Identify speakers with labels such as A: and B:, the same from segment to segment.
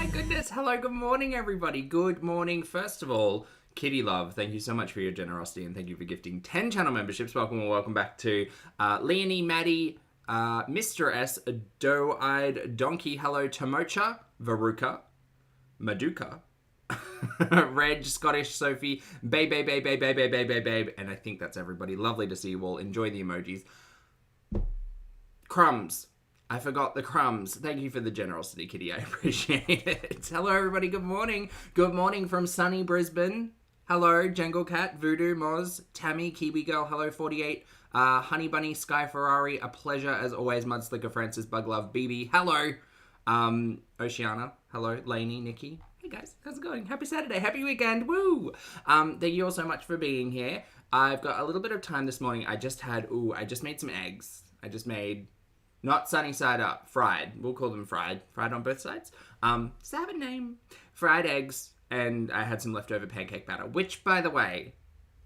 A: my goodness. Hello, good morning, everybody. Good morning. First of all, Kitty Love, thank you so much for your generosity and thank you for gifting 10 channel memberships. Welcome back to Leonie, Maddie, Mr. S, Doe-Eyed Donkey, hello, Tomocha, Varuka, Maduka, Reg, Scottish, Sophie, babe, and I think that's everybody. Lovely to see you all. Enjoy the emojis. Crumbs. I forgot the crumbs. Thank you for the generosity, Kitty. I appreciate it. Hello, everybody. Good morning. Good morning from sunny Brisbane. Hello, Jangle Cat, Voodoo, Moz, Tammy, Kiwi Girl. Hello, 48. Honey Bunny, Sky Ferrari. A pleasure, as always. Mudslicker, Francis, Bug Love, BB. Hello. Oceana. Hello, Lainey, Nikki. Hey, guys. How's it going? Happy Saturday. Happy weekend. Woo. Thank you all so much for being here. I've got a little bit of time this morning. I just made some eggs. I just made... Not sunny side up, fried. We'll call them fried. Fried on both sides. Does that have a name? Fried eggs, and I had some leftover pancake batter. Which, by the way,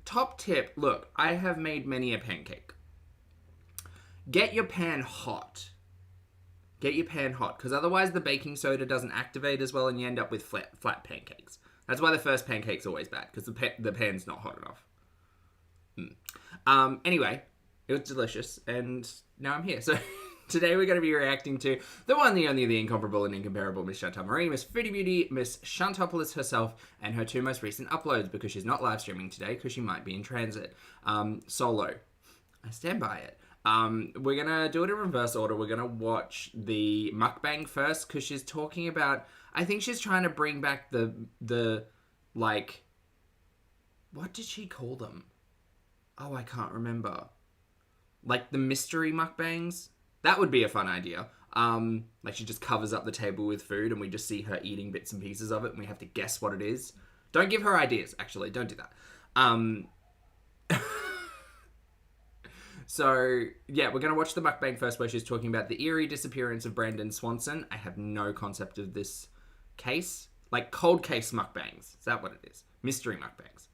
A: top tip, look, I have made many a pancake. Get your pan hot. Get your pan hot, because otherwise the baking soda doesn't activate as well, and you end up with flat pancakes. That's why the first pancake's always bad, because the pan's not hot enough. Anyway, it was delicious, and now I'm here, so... Today we're going to be reacting to the one, the only, the incomparable and incomparable Miss Chantal Marie, Miss Foodie Beauty, Miss Chantopolis herself, and her two most recent uploads, because she's not live streaming today, because she might be in transit. Solo. I stand by it. We're going to do it in reverse order. We're going to watch the mukbang first, because she's talking about, I think she's trying to bring back the, like, what did she call them? Oh, I can't remember. Like, the mystery mukbangs? That would be a fun idea. Like she just covers up the table with food and we just see her eating bits and pieces of it and we have to guess what it is. Don't give her ideas, actually. Don't do that. So, yeah, we're going to watch the mukbang first where she's talking about the eerie disappearance of Brandon Swanson. I have no concept of this case. Like cold case mukbangs. Is that what it is? Mystery mukbangs.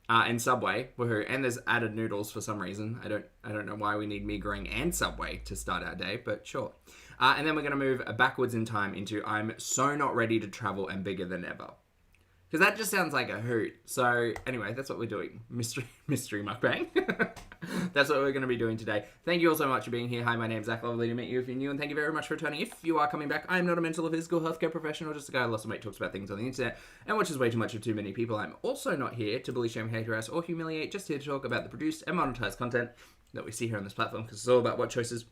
A: And Subway, woohoo, and there's added noodles for some reason. I don't know why we need mee goreng and Subway to start our day, but sure. And then we're going to move backwards in time into I'm so not ready to travel and bigger than ever. Because that just sounds like a hoot. So anyway, that's what we're doing. Mystery mukbang. That's what we're going to be doing today. Thank you all so much for being here. Hi, my name's Zach. Lovely to meet you if you're new. And thank you very much for returning. If you are coming back, I am not a mental or physical healthcare professional. Just a guy who lost some weight, talks about things on the internet, and watches way too much of too many people. I'm also not here to bully, shame, hate, harass, or humiliate. Just here to talk about the produced and monetized content that we see here on this platform. Because it's all about what choices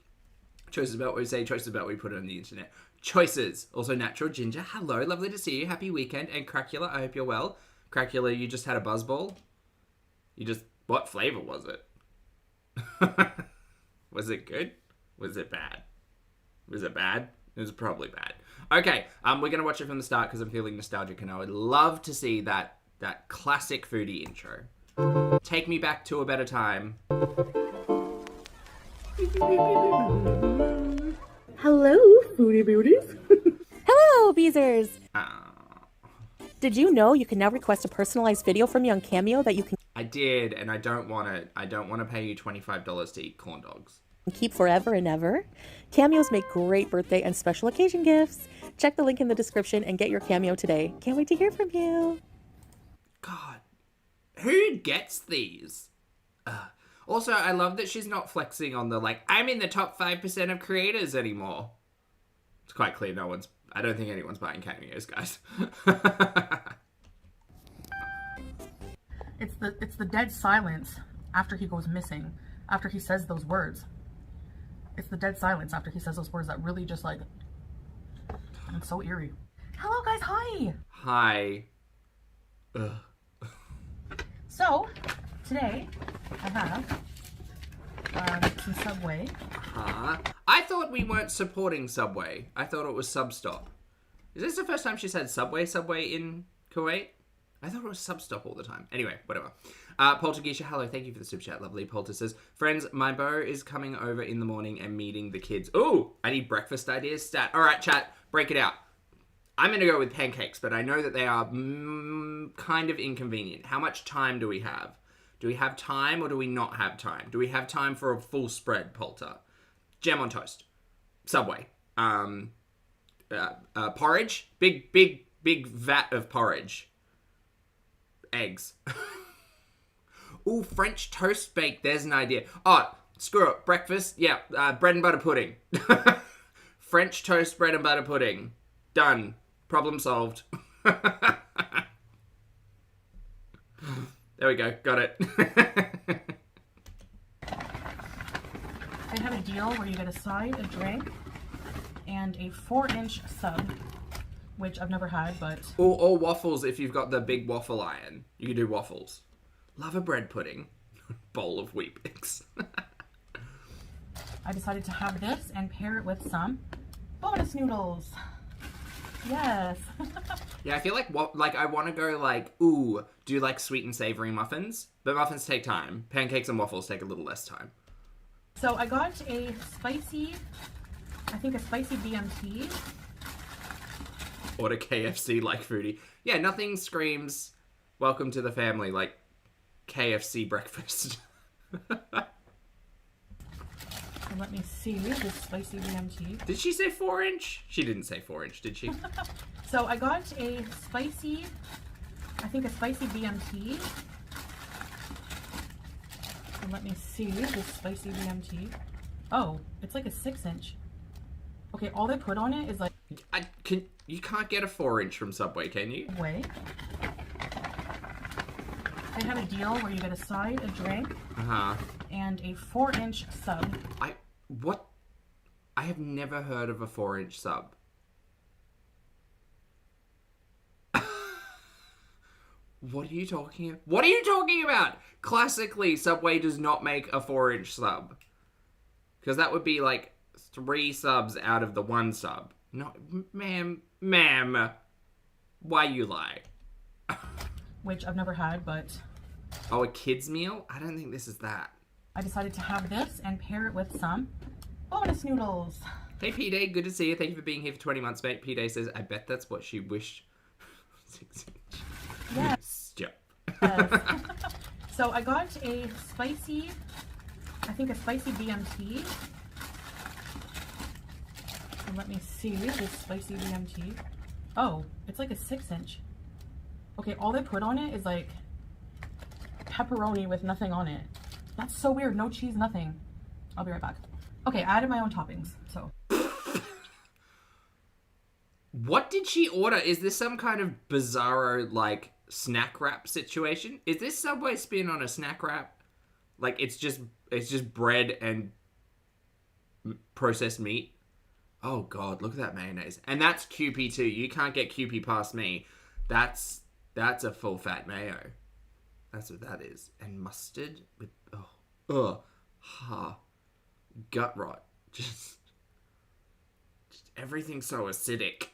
A: about what we say, choices about what we put on the internet. Choices. Also, Natural Ginger. Hello, lovely to see you. Happy weekend. And Cracula, I hope you're well. Cracula, you just had a buzzball? What flavor was it? Was it good? Was it bad? Was it bad? It was probably bad. Okay, we're going to watch it from the start because I'm feeling nostalgic and I would love to see that classic foodie intro. Take me back to a better time.
B: Hello, Foodie Beauties.
C: Hello, Beezers. Did you know you can now request a personalized video from me on Cameo that you can
A: I did, and I don't want to pay you $25 to eat corn dogs.
C: keep forever and ever? Cameos make great birthday and special occasion gifts. Check the link in the description and get your Cameo today. Can't wait to hear from you.
A: God, who gets these? Also, I love that she's not flexing on the, like, I'm in the top 5% of creators anymore. It's quite clear I don't think anyone's buying cameos, guys.
B: It's the dead silence after he goes missing, after he says those words. It's the dead silence after he says those words that really just like, it's so eerie. Hello guys, hi!
A: Hi. Ugh.
B: So, today I have some Subway.
A: I thought we weren't supporting Subway. I thought it was Substop. Is this the first time she's had Subway in Kuwait? I thought it was Substop all the time. Anyway, whatever. Poltergeisha, hello, thank you for the super chat, lovely. Polter says, friends, my beau is coming over in the morning and meeting the kids. Ooh, I need breakfast ideas. Stat. All right, chat, break it out. I'm going to go with pancakes, but I know that they are kind of inconvenient. How much time do we have? Do we have time or do we not have time? Do we have time for a full spread, Polter? Jam on toast. Subway. Porridge. Big vat of porridge. Eggs. Ooh, French toast bake. There's an idea. Oh, screw it. Breakfast. Yeah, bread and butter pudding. French toast, bread and butter pudding. Done. Problem solved. There we go. Got it.
B: They have a deal where you get a side, a drink, and a 4-inch sub, which I've never had, but...
A: Or waffles if you've got the big waffle iron. You can do waffles. Love a bread pudding. Bowl of Wheat Bix.
B: I decided to have this and pair it with some bonus noodles. Yes.
A: Yeah, I feel like I want to go like, ooh, do like sweet and savory muffins. But muffins take time. Pancakes and waffles take a little less time.
B: So I got a spicy BMT.
A: Order KFC like Foodie. Yeah, nothing screams welcome to the family like KFC breakfast.
B: Let me see this spicy BMT.
A: Did she say 4-inch? She didn't say 4-inch, did she?
B: So I got a spicy BMT. And let me see this spicy BMT. Oh, it's like a 6-inch. Okay, all they put on it is like...
A: You can't get a 4-inch from Subway, can you?
B: Wait. They have a deal where you get a side, a drink, and a 4-inch sub.
A: What? I have never heard of a 4-inch sub. What are you talking about? What are you talking about? Classically, Subway does not make a 4-inch sub. Because that would be like 3 subs out of the 1 sub. No, ma'am. Why you lie?
B: Which I've never had, but...
A: Oh, a kid's meal? I don't think this is that.
B: I decided to have this and pair it with some bonus noodles.
A: Hey, P-Day, good to see you. Thank you for being here for 20 months, mate. P-Day says, I bet that's what she wished. 6-inch.
B: Yes.
A: Stop.
B: Yes. So I got a spicy BMT. And let me see this spicy BMT. Oh, it's like a 6-inch. Okay, all they put on it is like pepperoni with nothing on it. That's so weird. No cheese, nothing. I'll be right back. Okay, I added my own toppings, so.
A: What did she order? Is this some kind of bizarro, like, snack wrap situation? Is this Subway spin on a snack wrap? Like, it's just bread and processed meat? Oh, God, look at that mayonnaise. And that's Kewpie, too. You can't get Kewpie past me. That's a full-fat mayo. That's what that is. And mustard with... gut rot. Just everything's so acidic.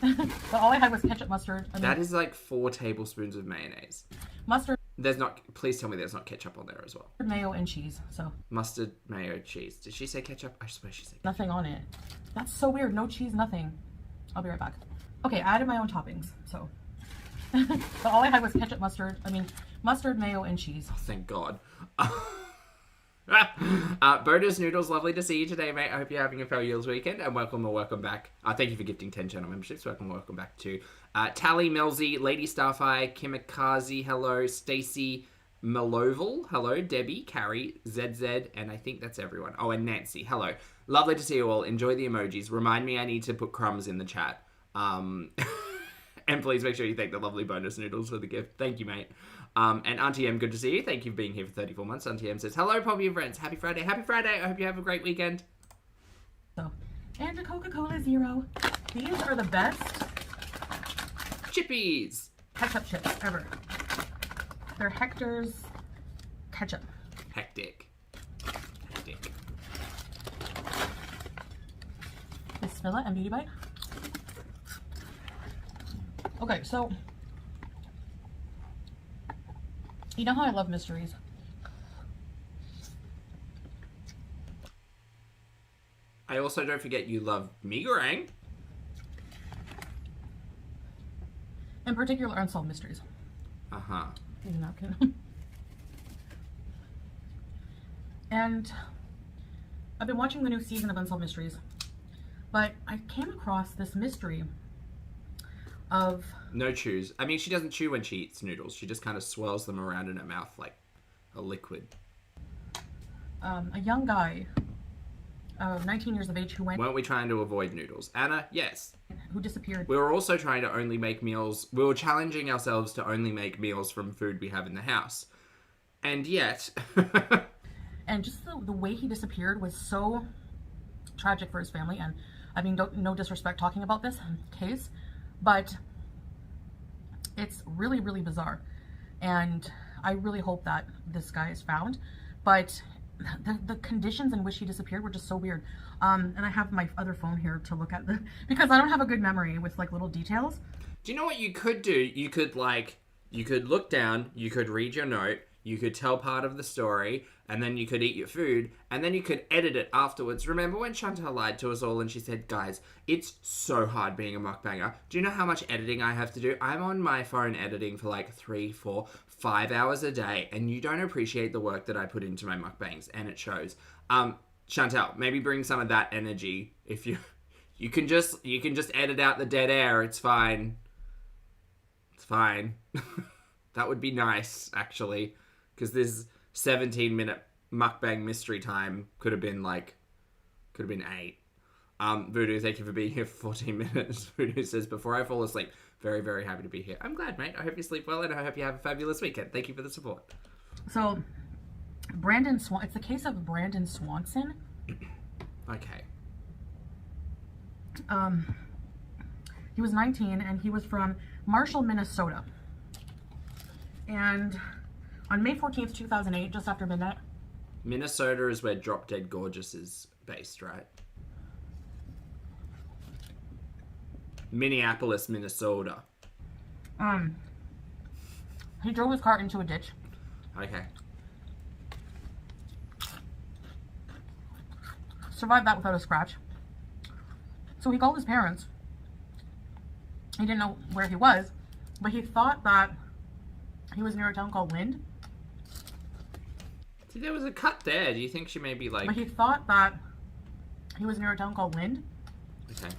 B: But all I had was ketchup, mustard.
A: That is like 4 tablespoons of mayonnaise.
B: Mustard.
A: There's not... Please tell me there's not ketchup on there as well.
B: Mayo and cheese, so.
A: Mustard, mayo, cheese. Did she say ketchup? I swear she said ketchup.
B: Nothing on it. That's so weird. No cheese, nothing. I'll be right back. Okay, I added my own toppings, so. But all I had was ketchup, mustard, mayo, and cheese.
A: Oh, thank God. Bonus Noodles, lovely to see you today, mate. I hope you're having a fabulous weekend, and welcome back. Thank you for gifting 10 channel memberships. Welcome back to Tally, Melzy, Lady Starfire, Kimikaze, hello, Stacy Maloval, hello, Debbie, Carrie, ZZ, and I think that's everyone. Oh, and Nancy, hello. Lovely to see you all. Enjoy the emojis. Remind me I need to put crumbs in the chat. And please make sure you thank the lovely Bonus Noodles for the gift. Thank you, mate. And Auntie M, good to see you. Thank you for being here for 34 months. Auntie M says, hello, Poppy and friends. Happy Friday. Happy Friday. I hope you have a great weekend.
B: So, and a Coca-Cola Zero. These are the best
A: Chippies.
B: ketchup chips ever. They're Hector's ketchup.
A: Hectic.
B: Bismillah and Beauty Bite. Okay, so you know how I love mysteries.
A: I also don't forget you love Migarang.
B: In particular, Unsolved Mysteries.
A: Uh-huh.
B: Here's a napkin. And I've been watching the new season of Unsolved Mysteries, but I came across this mystery of...
A: No chews. I mean, she doesn't chew when she eats noodles. She just kind of swirls them around in her mouth like a liquid.
B: A young guy of 19 years of age who
A: Weren't we trying to avoid noodles? Anna, yes.
B: Who disappeared.
A: We were also trying to only make meals. We were challenging ourselves to only make meals from food we have in the house. And yet...
B: And just the way he disappeared was so tragic for his family. And I mean, no disrespect talking about this case, but it's really, really bizarre. And I really hope that this guy is found. But the conditions in which he disappeared were just so weird. And I have my other phone here to look at because I don't have a good memory with like little details.
A: Do you know what you could do? You could look down, you could read your note, you could tell part of the story, and then you could eat your food, and then you could edit it afterwards. Remember when Chantal lied to us all and she said, guys, it's so hard being a mukbanger. Do you know how much editing I have to do? I'm on my phone editing for like 3, 4, 5 hours a day, and you don't appreciate the work that I put into my mukbangs, and it shows. Chantal, maybe bring some of that energy. If you can just edit out the dead air, it's fine. It's fine. That would be nice, actually, because this 17-minute mukbang mystery time could have been 8. Voodoo, thank you for being here for 14 minutes. Voodoo says, before I fall asleep, very, very happy to be here. I'm glad, mate. I hope you sleep well, and I hope you have a fabulous weekend. Thank you for the support.
B: So, it's the case of Brandon Swanson.
A: Okay.
B: He was 19, and he was from Marshall, Minnesota. And on May 14th, 2008, just after midnight...
A: Minnesota is where Drop Dead Gorgeous is based, right? Minneapolis, Minnesota.
B: He drove his car into a ditch.
A: Okay.
B: Survived that without a scratch. So he called his parents. He didn't know where he was, but he thought that he was near a town called Lind.
A: See, there was a cut there. Do you think she may be like...
B: But he thought that he was near a town called Lind.
A: Okay.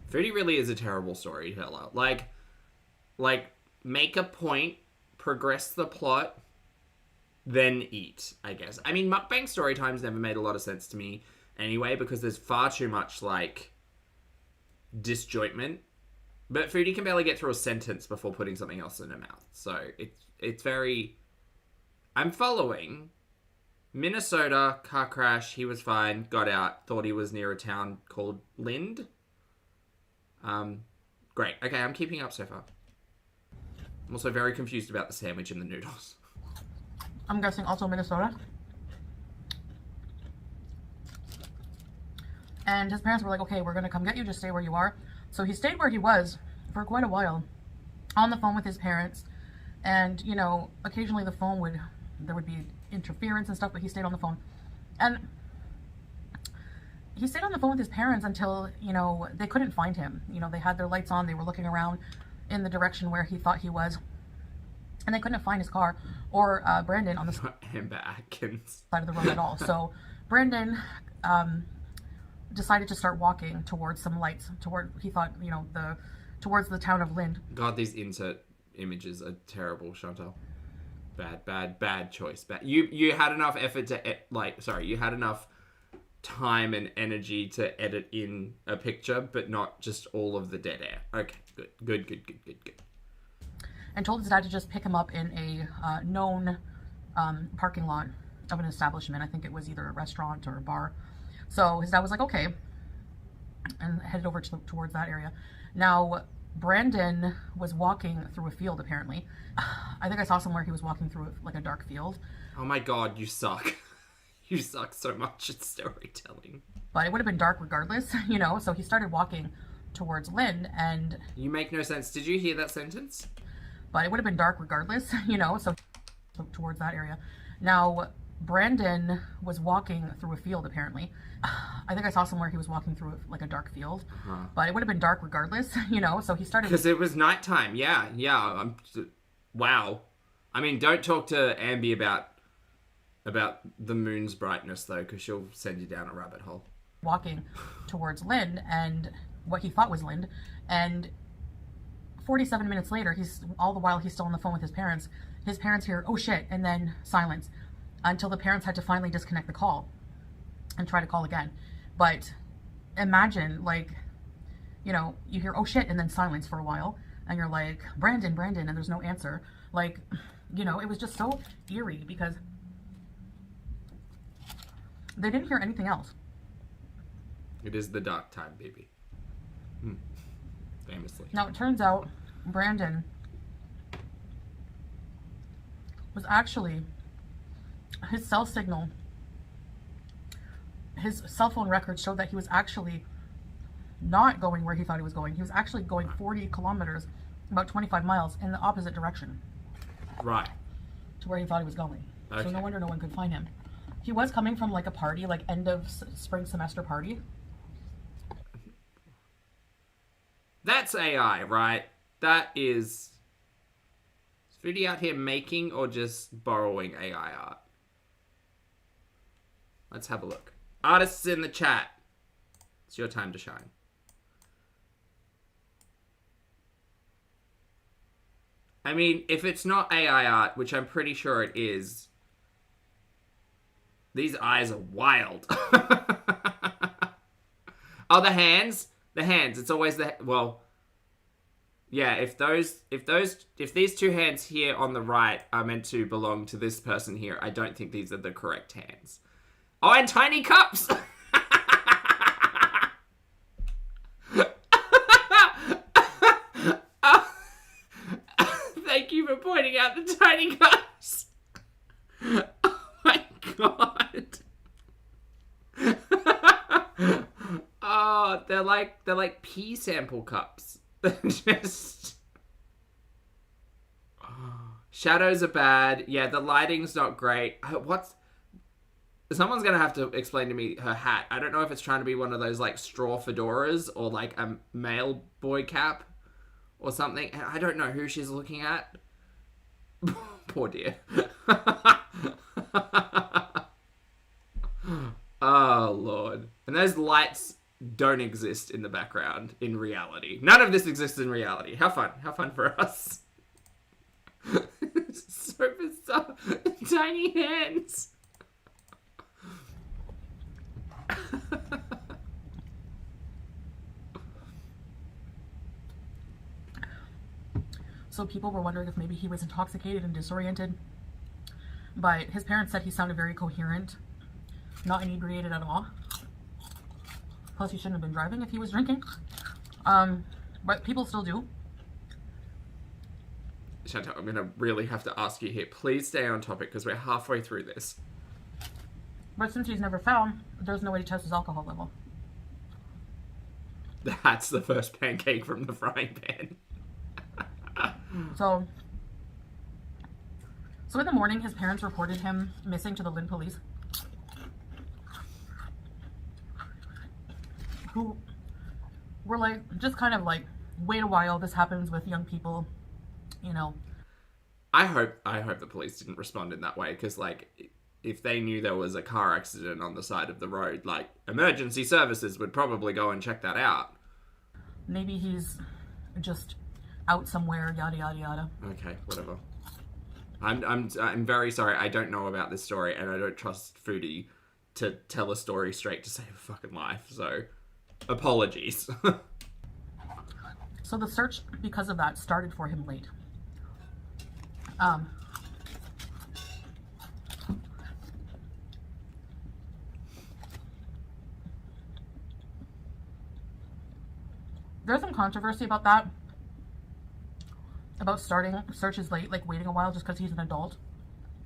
A: Foodie really is a terrible storyteller. Like, make a point, progress the plot, then eat, I guess. I mean, mukbang story times never made a lot of sense to me anyway, because there's far too much, like, disjointment. But Foodie can barely get through a sentence before putting something else in her mouth. So, it's very... I'm following. Minnesota, car crash, he was fine, got out, thought he was near a town called Lind. Great. Okay, I'm keeping up so far. I'm also very confused about the sandwich and the noodles.
B: I'm guessing also Minnesota. And his parents were like, okay, we're going to come get you, just stay where you are. So he stayed where he was for quite a while, on the phone with his parents. And, you know, occasionally there would be interference and stuff, but he stayed on the phone. And he stayed on the phone with his parents until, you know, they couldn't find him. You know, they had their lights on, they were looking around in the direction where he thought he was, and they couldn't find his car or Brandon on the
A: Amber Atkins
B: side of the road at all. So Brandon decided to start walking towards some lights, he thought, you know, towards the town of Lind.
A: God, these insert images are terrible, Chantal. Bad choice. You had enough effort to, you had enough time and energy to edit in a picture, but not just all of the dead air. Okay, good.
B: And told his dad to just pick him up in a known parking lot of an establishment. I think it was either a restaurant or a bar. So his dad was like, okay, and headed over towards that area. Now, Brandon was walking through a field, apparently. I think I saw somewhere he was walking through like a dark field.
A: Oh my God, you suck. You suck so much at storytelling.
B: But it would have been dark regardless, you know, so he started walking towards Lind, and...
A: You make no sense. Did you hear that sentence?
B: But it would have been dark regardless, you know, so towards that area. Now, Brandon was walking through a field, apparently. I think I saw somewhere he was walking through like a dark field. But it would have been dark regardless, you know, so he started...
A: Because it was nighttime, yeah. Wow. I mean, don't talk to Ambi about about the moon's brightness, though, because she'll send you down a rabbit hole.
B: Walking towards Lind, and what he thought was Lind, and 47 minutes later, all the while he's still on the phone with his parents hear, oh shit, and then silence, until the parents had to finally disconnect the call and try to call again. But imagine, like, you know, you hear, oh shit, and then silence for a while, and you're like, Brandon, and there's no answer. Like, you know, it was just so eerie because they didn't hear anything else.
A: It is the dark time, baby. Famously.
B: Now, it turns out Brandon was actually, his cell signal, his cell phone records showed that he was actually not going where he thought he was going. He was actually going 40 kilometers, about 25 miles, in the opposite direction.
A: Right.
B: To where he thought he was going.
A: Okay.
B: So no wonder no one could find him. He was coming from like a party, like end of spring semester party.
A: That's AI, right? That is Foodie out here making or just borrowing AI art? Let's have a look. Artists in the chat. It's your time to shine. I mean, if it's not AI art, which I'm pretty sure it is, these eyes are wild. Oh, the hands? The hands. It's always the... Well, yeah, if these two hands here on the right are meant to belong to this person here, I don't think these are the correct hands. Oh, and tiny cups! Thank you for pointing out the tiny cups. Oh my god. Oh, they're like pea sample cups. They're just... Shadows are bad. Yeah, the lighting's not great. Someone's gonna have to explain to me her hat. I don't know if it's trying to be one of those like straw fedoras or like a male boy cap or something. I don't know who she's looking at. Poor dear. Oh, Lord. And those lights don't exist in the background in reality. None of this exists in reality. How fun. How fun for us. It's so bizarre. Tiny hands.
B: So people were wondering if maybe he was intoxicated and disoriented. But his parents said he sounded very coherent, not inebriated at all. Plus, he shouldn't have been driving if he was drinking. But people still do.
A: Chantal, I'm going to really have to ask you here. Please stay on topic because we're halfway through this.
B: But since he's never found, there's no way to test his alcohol level.
A: That's the first pancake from the frying pan.
B: So in the morning, his parents reported him missing to the Lynn police, who were like, just kind of like, wait a while, this happens with young people, you know.
A: I hope the police didn't respond in that way, because like, if they knew there was a car accident on the side of the road, like, emergency services would probably go and check that out.
B: Maybe he's just out somewhere, yada yada yada.
A: Okay, whatever. I'm very sorry. I don't know about this story, and I don't trust Foodie to tell a story straight to save a fucking life. So, apologies.
B: So the search, because of that, started for him late. There's some controversy about that. About starting searches late, like waiting a while just because he's an adult.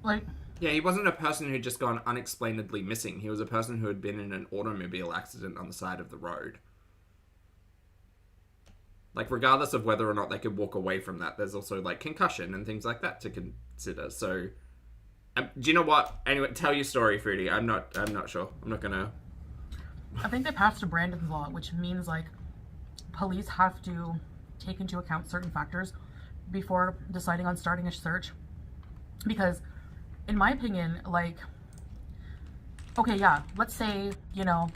B: Like,
A: yeah, he wasn't a person who'd just gone unexplainedly missing. He was a person who had been in an automobile accident on the side of the road. Like, regardless of whether or not they could walk away from that, there's also, like, concussion and things like that to consider. So, do you know what? Anyway, tell your story, Foodie. I'm not sure. I'm not gonna...
B: I think they passed a Brandon's law, which means, like, police have to take into account certain factors before deciding on starting a search. Because, in my opinion, like, okay, yeah, let's say, you know,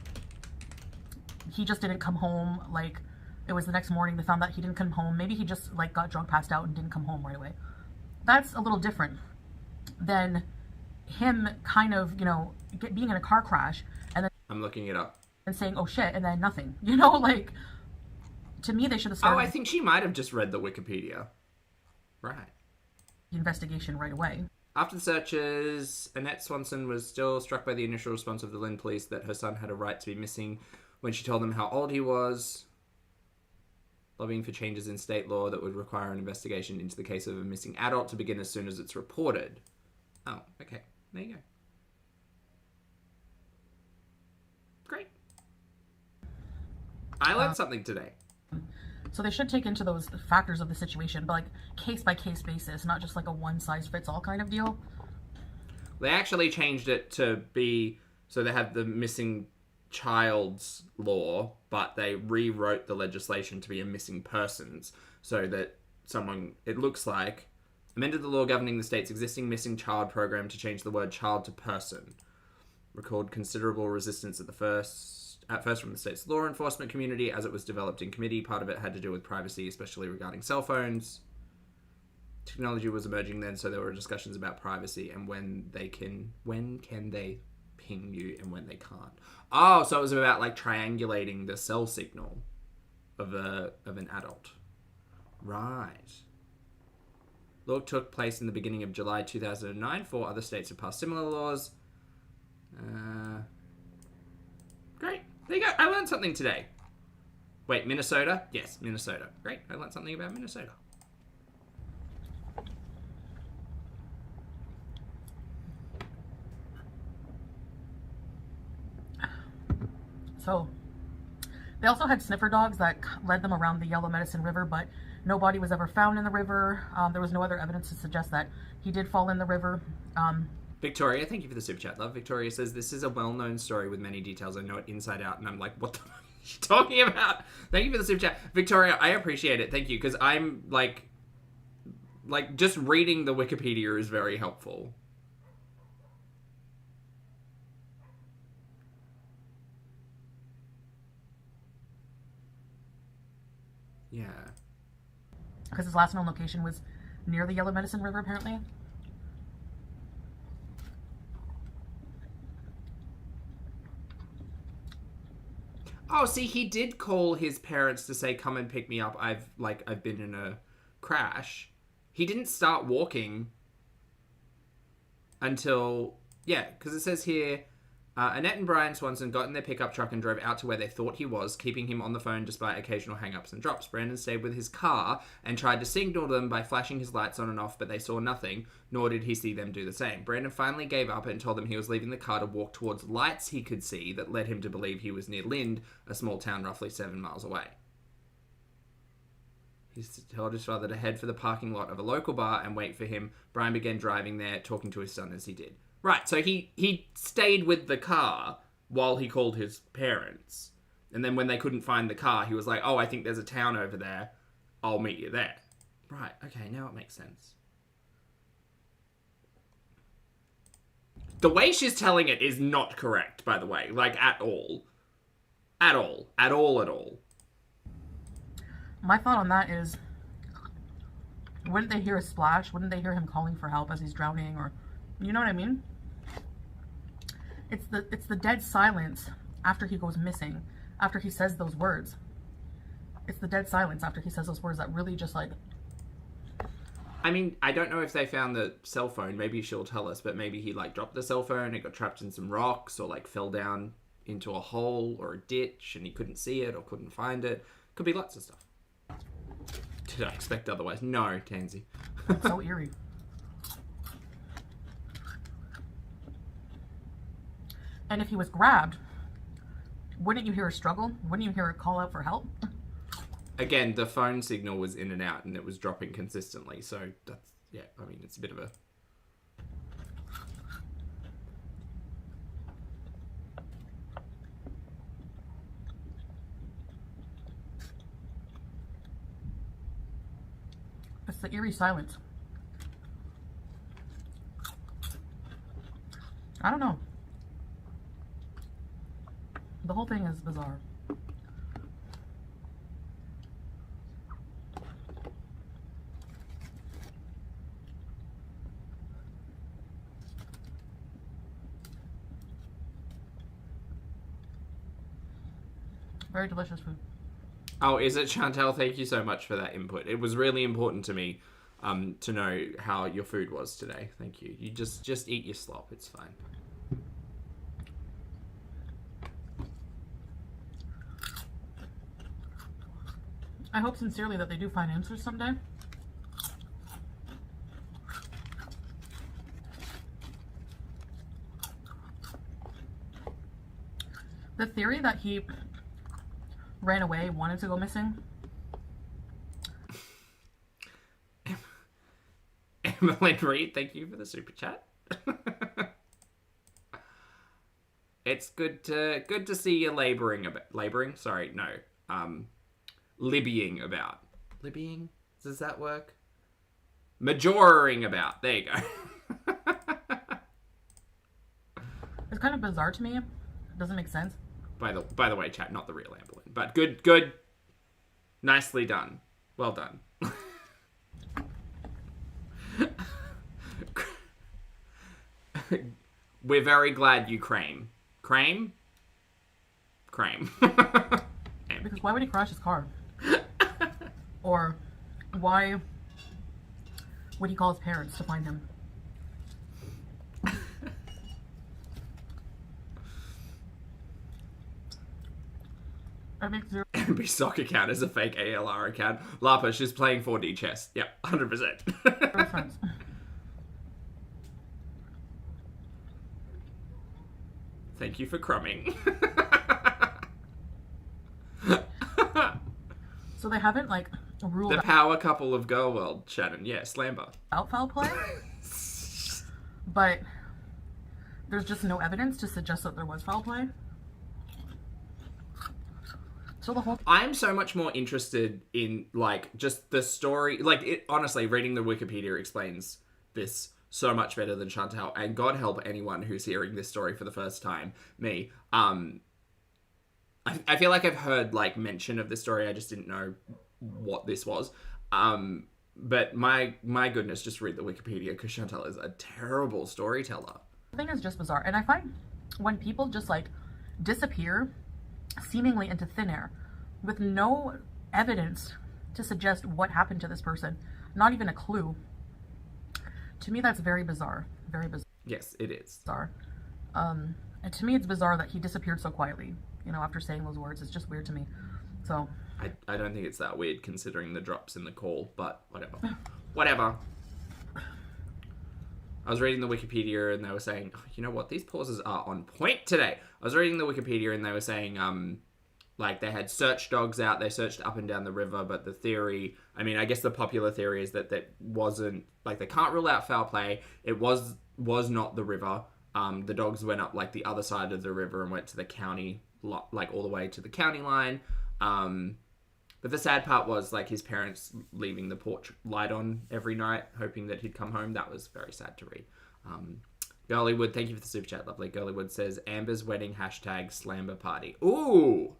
B: he just didn't come home, like, it was the next morning, they found that he didn't come home. Maybe he just, like, got drunk, passed out, and didn't come home right away. That's a little different than him kind of, you know, being in a car crash, and then
A: I'm looking it up.
B: and saying, oh shit, and then nothing. You know, like, to me, they should have started
A: Oh, I think she might have just read the Wikipedia. Right.
B: the investigation right away.
A: After the searches, Annette Swanson was still struck by the initial response of the Lynn police that her son had a right to be missing when she told them how old he was, lobbying for changes in state law that would require an investigation into the case of a missing adult to begin as soon as it's reported. Oh, okay. There you go. Great. I learned something today.
B: So they should take into those factors of the situation, but like case by case basis, not just like a one size fits all kind of deal.
A: They actually changed it to be, so they had the missing child's law, but they rewrote the legislation to be a missing persons, so that someone, it looks like, amended the law governing the state's existing missing child program to change the word child to person. Recalled considerable resistance at first from the state's law enforcement community as it was developed in committee. Part of it had to do with privacy, especially regarding cell phones. Technology was emerging then, so there were discussions about privacy and when can they ping you and when they can't. Oh, so it was about like triangulating the cell signal of an adult. Right. Law took place in the beginning of July 2009. 4 other states have passed similar laws. Great. There you go. I learned something today. Wait, Minnesota? Yes, Minnesota. Great. I learned something about Minnesota.
B: So they also had sniffer dogs that led them around the Yellow Medicine River, but no body was ever found in the river. There was no other evidence to suggest that he did fall in the river.
A: Victoria, thank you for the super chat, love. Victoria says, this is a well-known story with many details. I know it inside out, and I'm like, what the fuck are you talking about? Thank you for the super chat. Victoria, I appreciate it. Thank you, because I'm, like, just reading the Wikipedia is very helpful. Yeah.
B: Because his last known location was near the Yellow Medicine River, apparently.
A: Oh, see, he did call his parents to say, come and pick me up. I've been in a crash. He didn't start walking until, yeah, because it says here, Annette and Brian Swanson got in their pickup truck and drove out to where they thought he was, keeping him on the phone despite occasional hang-ups and drops. Brandon stayed with his car and tried to signal them by flashing his lights on and off, but they saw nothing, nor did he see them do the same. Brandon finally gave up and told them he was leaving the car to walk towards lights he could see that led him to believe he was near Lind, a small town roughly 7 miles away. He told his father to head for the parking lot of a local bar and wait for him. Brian began driving there, talking to his son as he did. Right, so he stayed with the car while he called his parents. And then when they couldn't find the car, he was like, oh, I think there's a town over there. I'll meet you there. Right, okay, now it makes sense. The way she's telling it is not correct, by the way. Like, at all. At all. At all, at all.
B: My thought on that is, wouldn't they hear a splash? Wouldn't they hear him calling for help as he's drowning? Or, you know what I mean? It's the dead silence after he goes missing, after he says those words. It's the dead silence after he says those words that really just like...
A: I mean, I don't know if they found the cell phone. Maybe she'll tell us, but maybe he like dropped the cell phone, it got trapped in some rocks, or like fell down into a hole or a ditch and he couldn't see it or couldn't find it. Could be lots of stuff. Did I expect otherwise? No, Tansy.
B: It's so eerie. And if he was grabbed, wouldn't you hear a struggle? Wouldn't you hear a call out for help?
A: Again, the phone signal was in and out and it was dropping consistently. So that's, yeah, I mean, it's a bit of a...
B: It's the eerie silence. I don't know. The whole thing is bizarre. Very delicious food.
A: Oh, is it, Chantel? Thank you so much for that input. It was really important to me to know how your food was today. Thank you. You just eat your slop. It's fine.
B: I hope sincerely that they do find answers someday. The theory that he ran away, wanted to go missing.
A: Emmeline Reed, thank you for the super chat. It's good to see you libbying about. Libbying? Does that work? Majoring about. There you go.
B: It's kind of bizarre to me. It doesn't make sense.
A: By the way, chat, not the real Amberlynn, but good. Nicely done. Well done. We're very glad you Crame. Crame?
B: Because why would he crash his car? Or why would he call his parents to find him? That makes zero.
A: MB Soccer account is a fake ALR account. Lapa, she's playing 4D chess. Yep, 100%.
B: Sense.
A: Thank you for crumbing.
B: So they haven't like ruled
A: The power couple of Girl World, Shannon. Yeah, Slamber.
B: out foul play, but there's just no evidence to suggest that there was foul play. So the whole
A: I'm so much more interested in, like, just the story. Like, honestly, reading the Wikipedia explains this so much better than Chantal. And God help anyone who's hearing this story for the first time. Me. I feel like I've heard, like, mention of this story. I just didn't know what this was. But my goodness, just read the Wikipedia, because Chantal is a terrible storyteller.
B: thing is just bizarre. And I find when people just, like, disappear seemingly into thin air with no evidence to suggest what happened to this person, not even a clue, to me that's very bizarre. Very bizarre.
A: Yes, it is.
B: And to me it's bizarre that he disappeared so quietly, you know, after saying those words. It's just weird to me. So
A: I don't think it's that weird considering the drops in the call, but whatever. I was reading the Wikipedia and they were saying, oh, you know what, these pauses are on point today. I was reading the Wikipedia and they were saying, like, they had search dogs out, they searched up and down the river, but the theory, I mean, I guess the popular theory is that wasn't, like, they can't rule out foul play. It was not the river. The dogs went up, like, the other side of the river and went to the county, like, all the way to the county line. But the sad part was, like, his parents leaving the porch light on every night, hoping that he'd come home. That was very sad to read. Girlywood, thank you for the super chat, lovely. Girlywood says, Amber's wedding, #Slamber party. Ooh!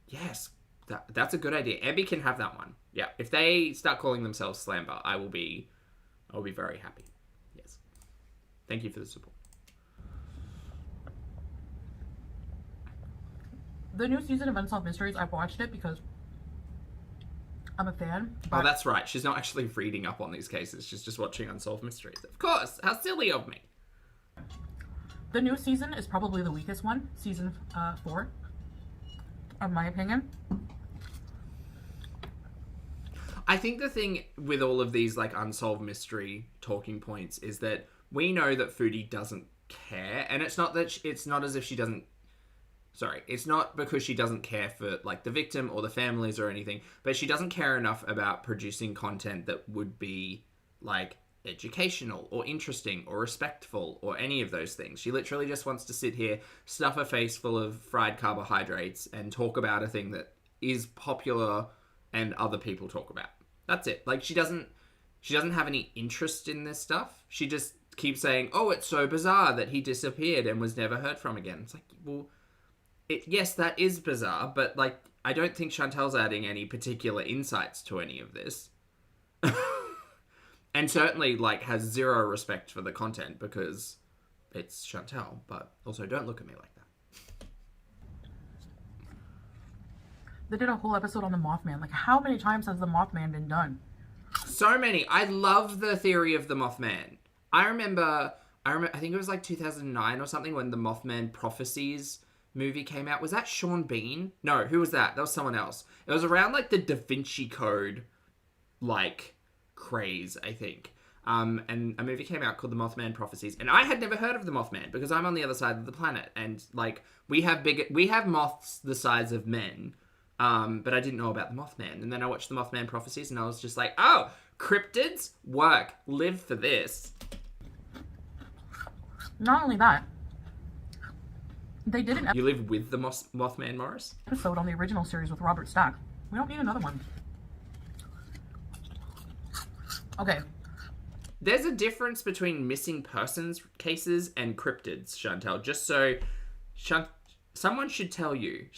A: Yes, that's a good idea. Amber can have that one. Yeah, if they start calling themselves Slamber, I will be very happy. Yes. Thank you for the support.
B: the new season of Unsolved Mysteries, I've watched it because I'm a fan.
A: Oh, that's right. She's not actually reading up on these cases. She's just watching Unsolved Mysteries. Of course. How silly of me.
B: The new season is probably the weakest one, season 4, in my opinion.
A: I think the thing with all of these, like, unsolved mystery talking points is that we know that Foodie doesn't care, and it's not that it's not as if she doesn't. Sorry, it's not because she doesn't care for, like, the victim or the families or anything, but she doesn't care enough about producing content that would be, like, educational or interesting or respectful or any of those things. She literally just wants to sit here, stuff her face full of fried carbohydrates, and talk about a thing that is popular and other people talk about. That's it. Like, she doesn't have any interest in this stuff. She just keeps saying, oh, it's so bizarre that he disappeared and was never heard from again. It's like, well, Yes, that is bizarre, but like I don't think Chantel's adding any particular insights to any of this. And certainly like has zero respect for the content because it's Chantel, but also don't look at me like that.
B: They did a whole episode on the Mothman. Like, how many times has the Mothman been done?
A: So many. I love the theory of the Mothman. I remember, I think it was like 2009 or something when the Mothman Prophecies movie came out. Was that Sean Bean? No, who was that? That was someone else. It was around like the Da Vinci Code, like, craze, I think. And a movie came out called The Mothman Prophecies. And I had never heard of the Mothman because I'm on the other side of the planet. And, like, we have moths the size of men. But I didn't know about the Mothman. And then I watched the Mothman Prophecies and I was just like, oh, cryptids work. Live for this.
B: Not only that, they did an
A: You live with the Mothman, Morris?
B: episode on the original series with Robert Stack. We don't need another one. Okay.
A: There's a difference between missing persons cases and cryptids, Chantel. Just so... Someone should tell you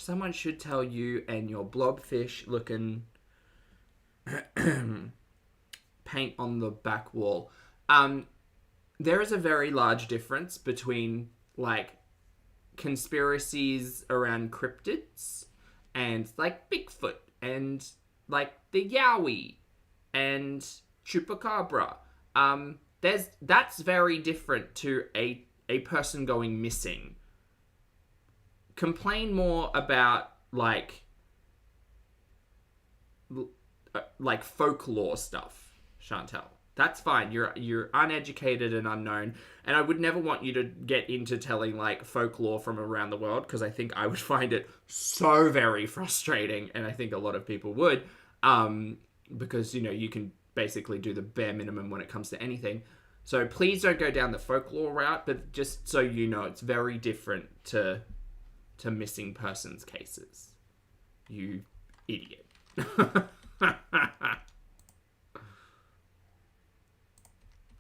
A: and your blobfish looking paint on the back wall. There is a very large difference between like conspiracies around cryptids and like Bigfoot and like the Yowie and Chupacabra. That's very different to a person going missing. Complain more about like folklore stuff, Chantel. That's fine. You're uneducated and unknown, and I would never want you to get into telling like folklore from around the world because I think I would find it so very frustrating, and I think a lot of people would, because you can basically do the bare minimum when it comes to anything. So please don't go down the folklore route, but just so you know, it's very different to missing persons cases. You idiot. Gonna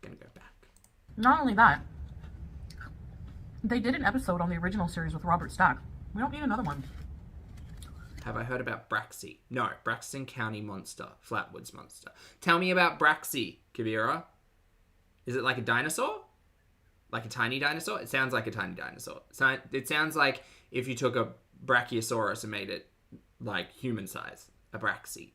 A: go back.
B: Not only that, they did an episode on the original series with Robert Stack. We don't need another one.
A: Have I heard about Braxy? No, Braxton County monster, Flatwoods monster. Tell me about Braxy, Kibira. Is it like a dinosaur? Like a tiny dinosaur? It sounds like a tiny dinosaur. So it sounds like if you took a Brachiosaurus and made it like human size, a Braxy.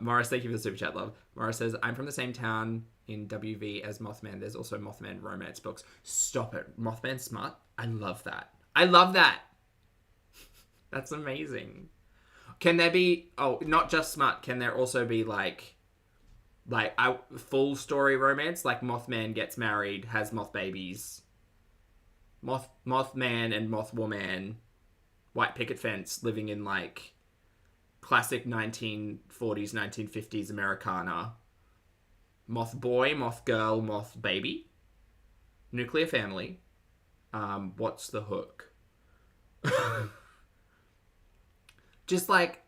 A: Morris, thank you for the super chat, love. Morris says, I'm from the same town in WV as Mothman. There's also Mothman romance books. Stop it. Mothman smut? I love that. I love that. That's amazing. Can there be, not just smut, can there also be like a full story romance? Like Mothman gets married, has moth babies. Mothman and Mothwoman, white picket fence, living in like classic 1940s, 1950s Americana. Moth boy, moth girl, moth baby. Nuclear family. What's the hook? Just like,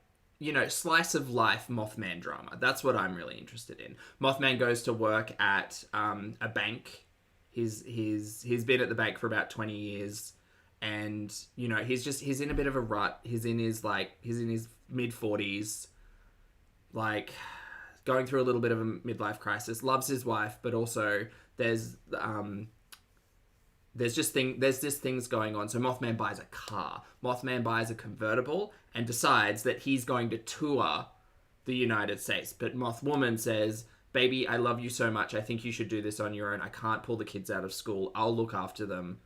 A: slice of life Mothman drama. That's what I'm really interested in. Mothman goes to work at a bank. He's been at the bank for about 20 years, and he's in a bit of a rut. He's in his mid-40s, like going through a little bit of a midlife crisis. Loves his wife, but also there's just things going on. So Mothman buys a car. Mothman buys a convertible and decides that he's going to tour the United States. But Mothwoman says, baby, I love you so much. I think you should do this on your own. I can't pull the kids out of school. I'll look after them.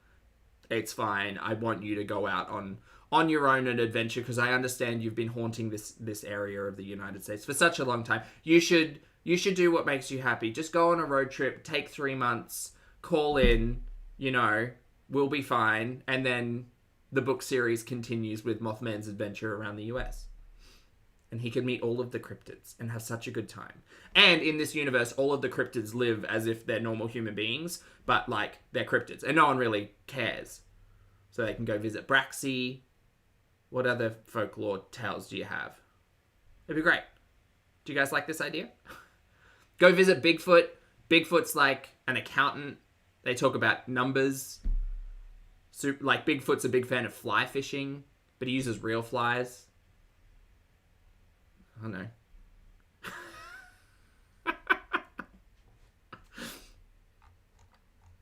A: It's fine. I want you to go out on your own an adventure because I understand you've been haunting this area of the United States for such a long time. You should do what makes you happy. Just go on a road trip, take 3 months, call in, we'll be fine. And then the book series continues with Mothman's adventure around the US. And he can meet all of the cryptids and have such a good time. And in this universe, all of the cryptids live as if they're normal human beings, but like they're cryptids. And no one really cares. So they can go visit Braxy. What other folklore tales do you have? It'd be great. Do you guys like this idea? Go visit Bigfoot. Bigfoot's like an accountant. They talk about numbers. Like Bigfoot's a big fan of fly fishing. but he uses real flies. I don't know.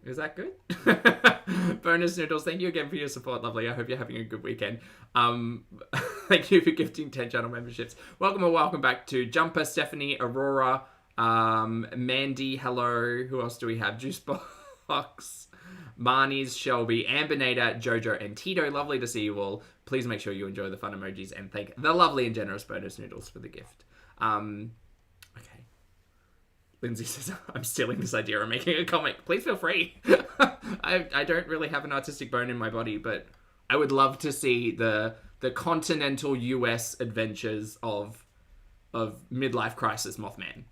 A: Is that good? Bonus Noodles, thank you again for your support, lovely. I hope you're having a good weekend. Thank you for gifting 10 channel memberships. Welcome or welcome back to Jumper, Stephanie, Aurora, Mandy, hello. Who else do we have? Juicebox, Marnie's, Shelby, Ambinator, Jojo, and Tito. Lovely to see you all. Please make sure you enjoy the fun emojis and thank the lovely and generous Bonus Noodles for the gift. Okay. Lindsay says, I'm stealing this idea of making a comic. Please feel free. I don't really have an artistic bone in my body, but I would love to see the continental US adventures of midlife crisis Mothman.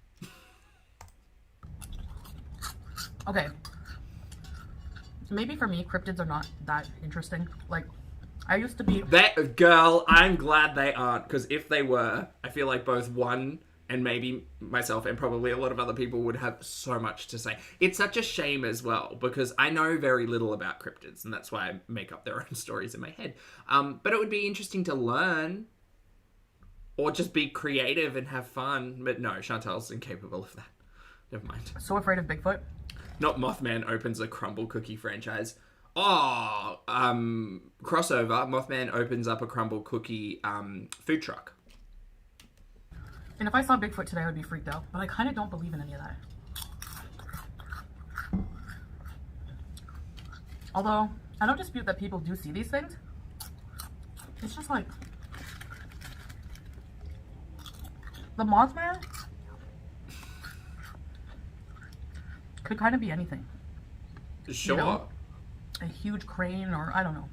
B: Okay. Maybe for me, cryptids are not that interesting. Like, I used to be...
A: That girl, I'm glad they aren't, because if they were, I feel like both one and maybe myself and probably a lot of other people would have so much to say. It's such a shame as well, because I know very little about cryptids, and that's why I make up their own stories in my head. But it would be interesting to learn, or just be creative and have fun. But no, Chantal's incapable of that. Never mind.
B: So afraid of Bigfoot.
A: Not Mothman opens a crumble cookie franchise. Oh, crossover. Mothman opens up a crumble cookie food truck.
B: And if I saw Bigfoot today, I would be freaked out. But I kind of don't believe in any of that. Although, I don't dispute that people do see these things. It's just like... the Mothman could kind of be anything.
A: Sure.
B: You know? A huge crane, or I don't know.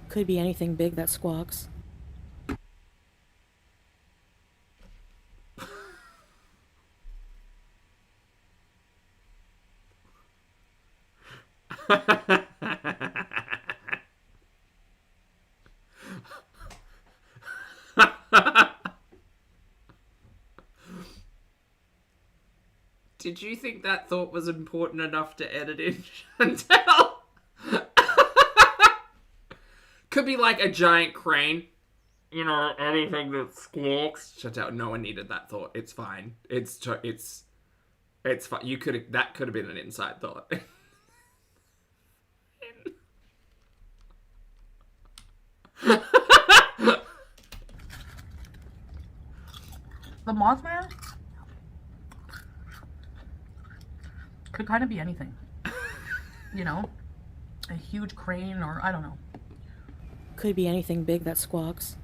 C: Could be anything big that squawks.
A: Did you think that thought was important enough to edit in, Chantal? Could be like a giant crane. You know, anything that squawks. Chantal, no one needed that thought. It's fine. It's fine. That could have been an inside thought.
B: The Mothman could kind of be anything. You know? A huge crane, or I don't know.
C: Could be anything big that squawks.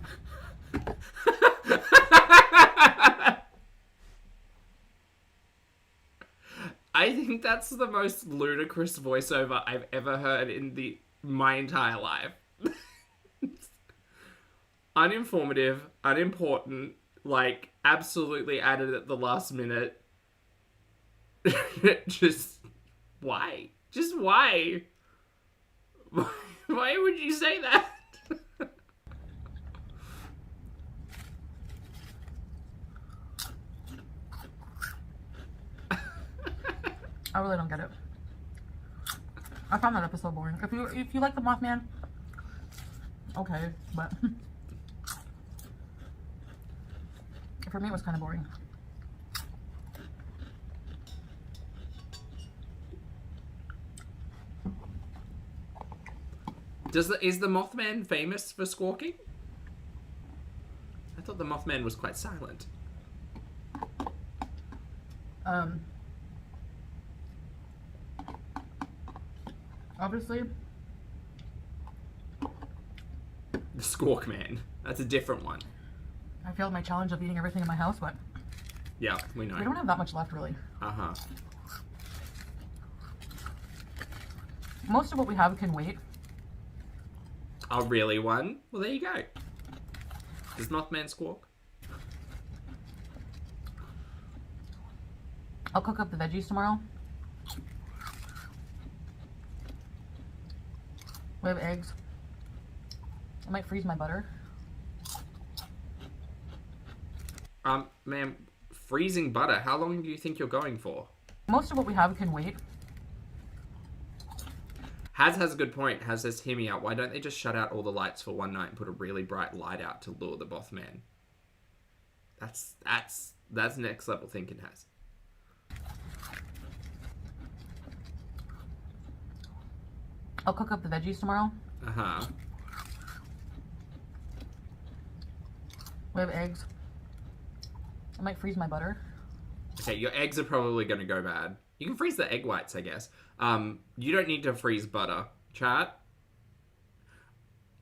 A: I think that's the most ludicrous voiceover I've ever heard in my entire life. Uninformative, unimportant, like absolutely added at the last minute. Just why? Just why? Why would you say that?
B: I really don't get it. I found that episode boring. If you like the Mothman, okay, but for me it was kind of boring.
A: Is the Mothman famous for squawking? I thought the Mothman was quite silent.
B: Obviously,
A: The Squawk Man. That's a different one.
B: I failed my challenge of eating everything in my house, but
A: Yeah, we know.
B: we don't have that much left, really.
A: Uh-huh.
B: Most of what we have can wait.
A: Oh, really one? Well, there you go. Does Mothman squawk?
B: I'll cook up the veggies tomorrow. We have eggs. I might freeze my butter.
A: Ma'am, freezing butter, how long do you think you're going for?
B: Most of what we have can wait.
A: Haz has a good point. Haz says, hear me out. Why don't they just shut out all the lights for one night and put a really bright light out to lure the Mothman? That's next level thinking, Haz.
B: I'll cook up the veggies tomorrow.
A: Uh-huh.
B: We have eggs. I might freeze my butter.
A: Okay, your eggs are probably going to go bad. You can freeze the egg whites, I guess. You don't need to freeze butter. Chat.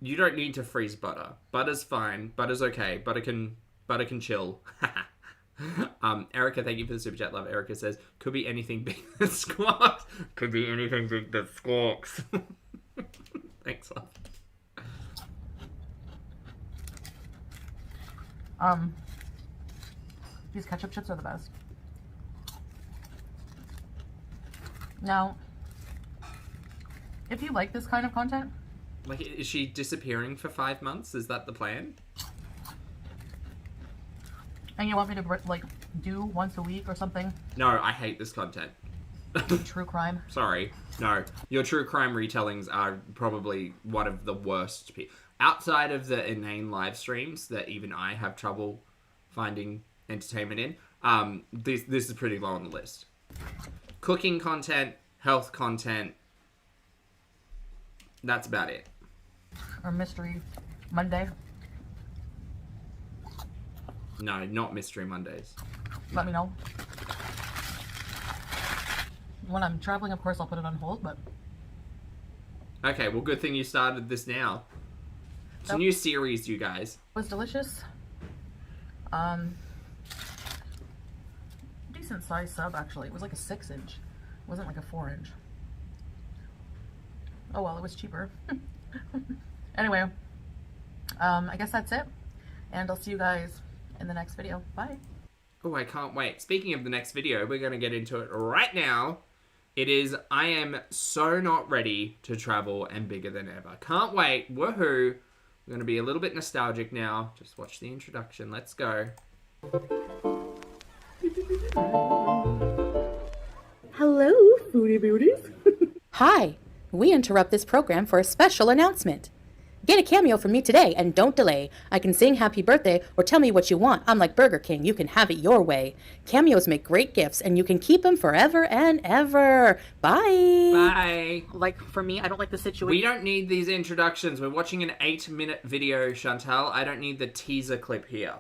A: You don't need to freeze butter. Butter's fine. Butter's okay. Butter can chill. Erica, thank you for the super chat. Love. Erica says, could be anything big that squawks. Could be anything big that squawks. Thanks, love.
B: These ketchup chips are the best. Now, if you like this kind of content...
A: Like, is she disappearing for 5 months? Is that the plan?
B: And you want me to, like, do once a week or something?
A: No, I hate this content.
B: True crime?
A: Sorry. No. Your true crime retellings are probably one of the worst. Outside of the inane live streams that even I have trouble finding entertainment in, this is pretty low on the list. Cooking content, health content, that's about it.
B: Or Mystery Monday?
A: No, not Mystery Mondays.
B: Let me know. When I'm traveling, of course, I'll put it on hold, but...
A: Okay, well, good thing you started this now. It's a new series, you guys.
B: It was delicious. Decent size sub, actually. It was like a 6-inch. It wasn't like a 4-inch. Oh well, it was cheaper. Anyway, I guess that's it. And I'll see you guys in the next video. Bye.
A: Oh, I can't wait. Speaking of the next video, we're going to get into it right now. It is, I am so not ready to travel and bigger than ever. Can't wait. Woohoo. We're going to be a little bit nostalgic now. Just watch the introduction. Let's go.
C: Hello, Foodie Beauties. Hi. We interrupt this program for a special announcement. Get a cameo from me today and don't delay. I can sing happy birthday or tell me what you want. I'm like Burger King. You can have it your way. Cameos make great gifts and you can keep them forever and ever. Bye.
A: Bye.
B: Like, for me, I don't like the situation.
A: We don't need these introductions. We're watching an 8-minute video, Chantal. I don't need the teaser clip here.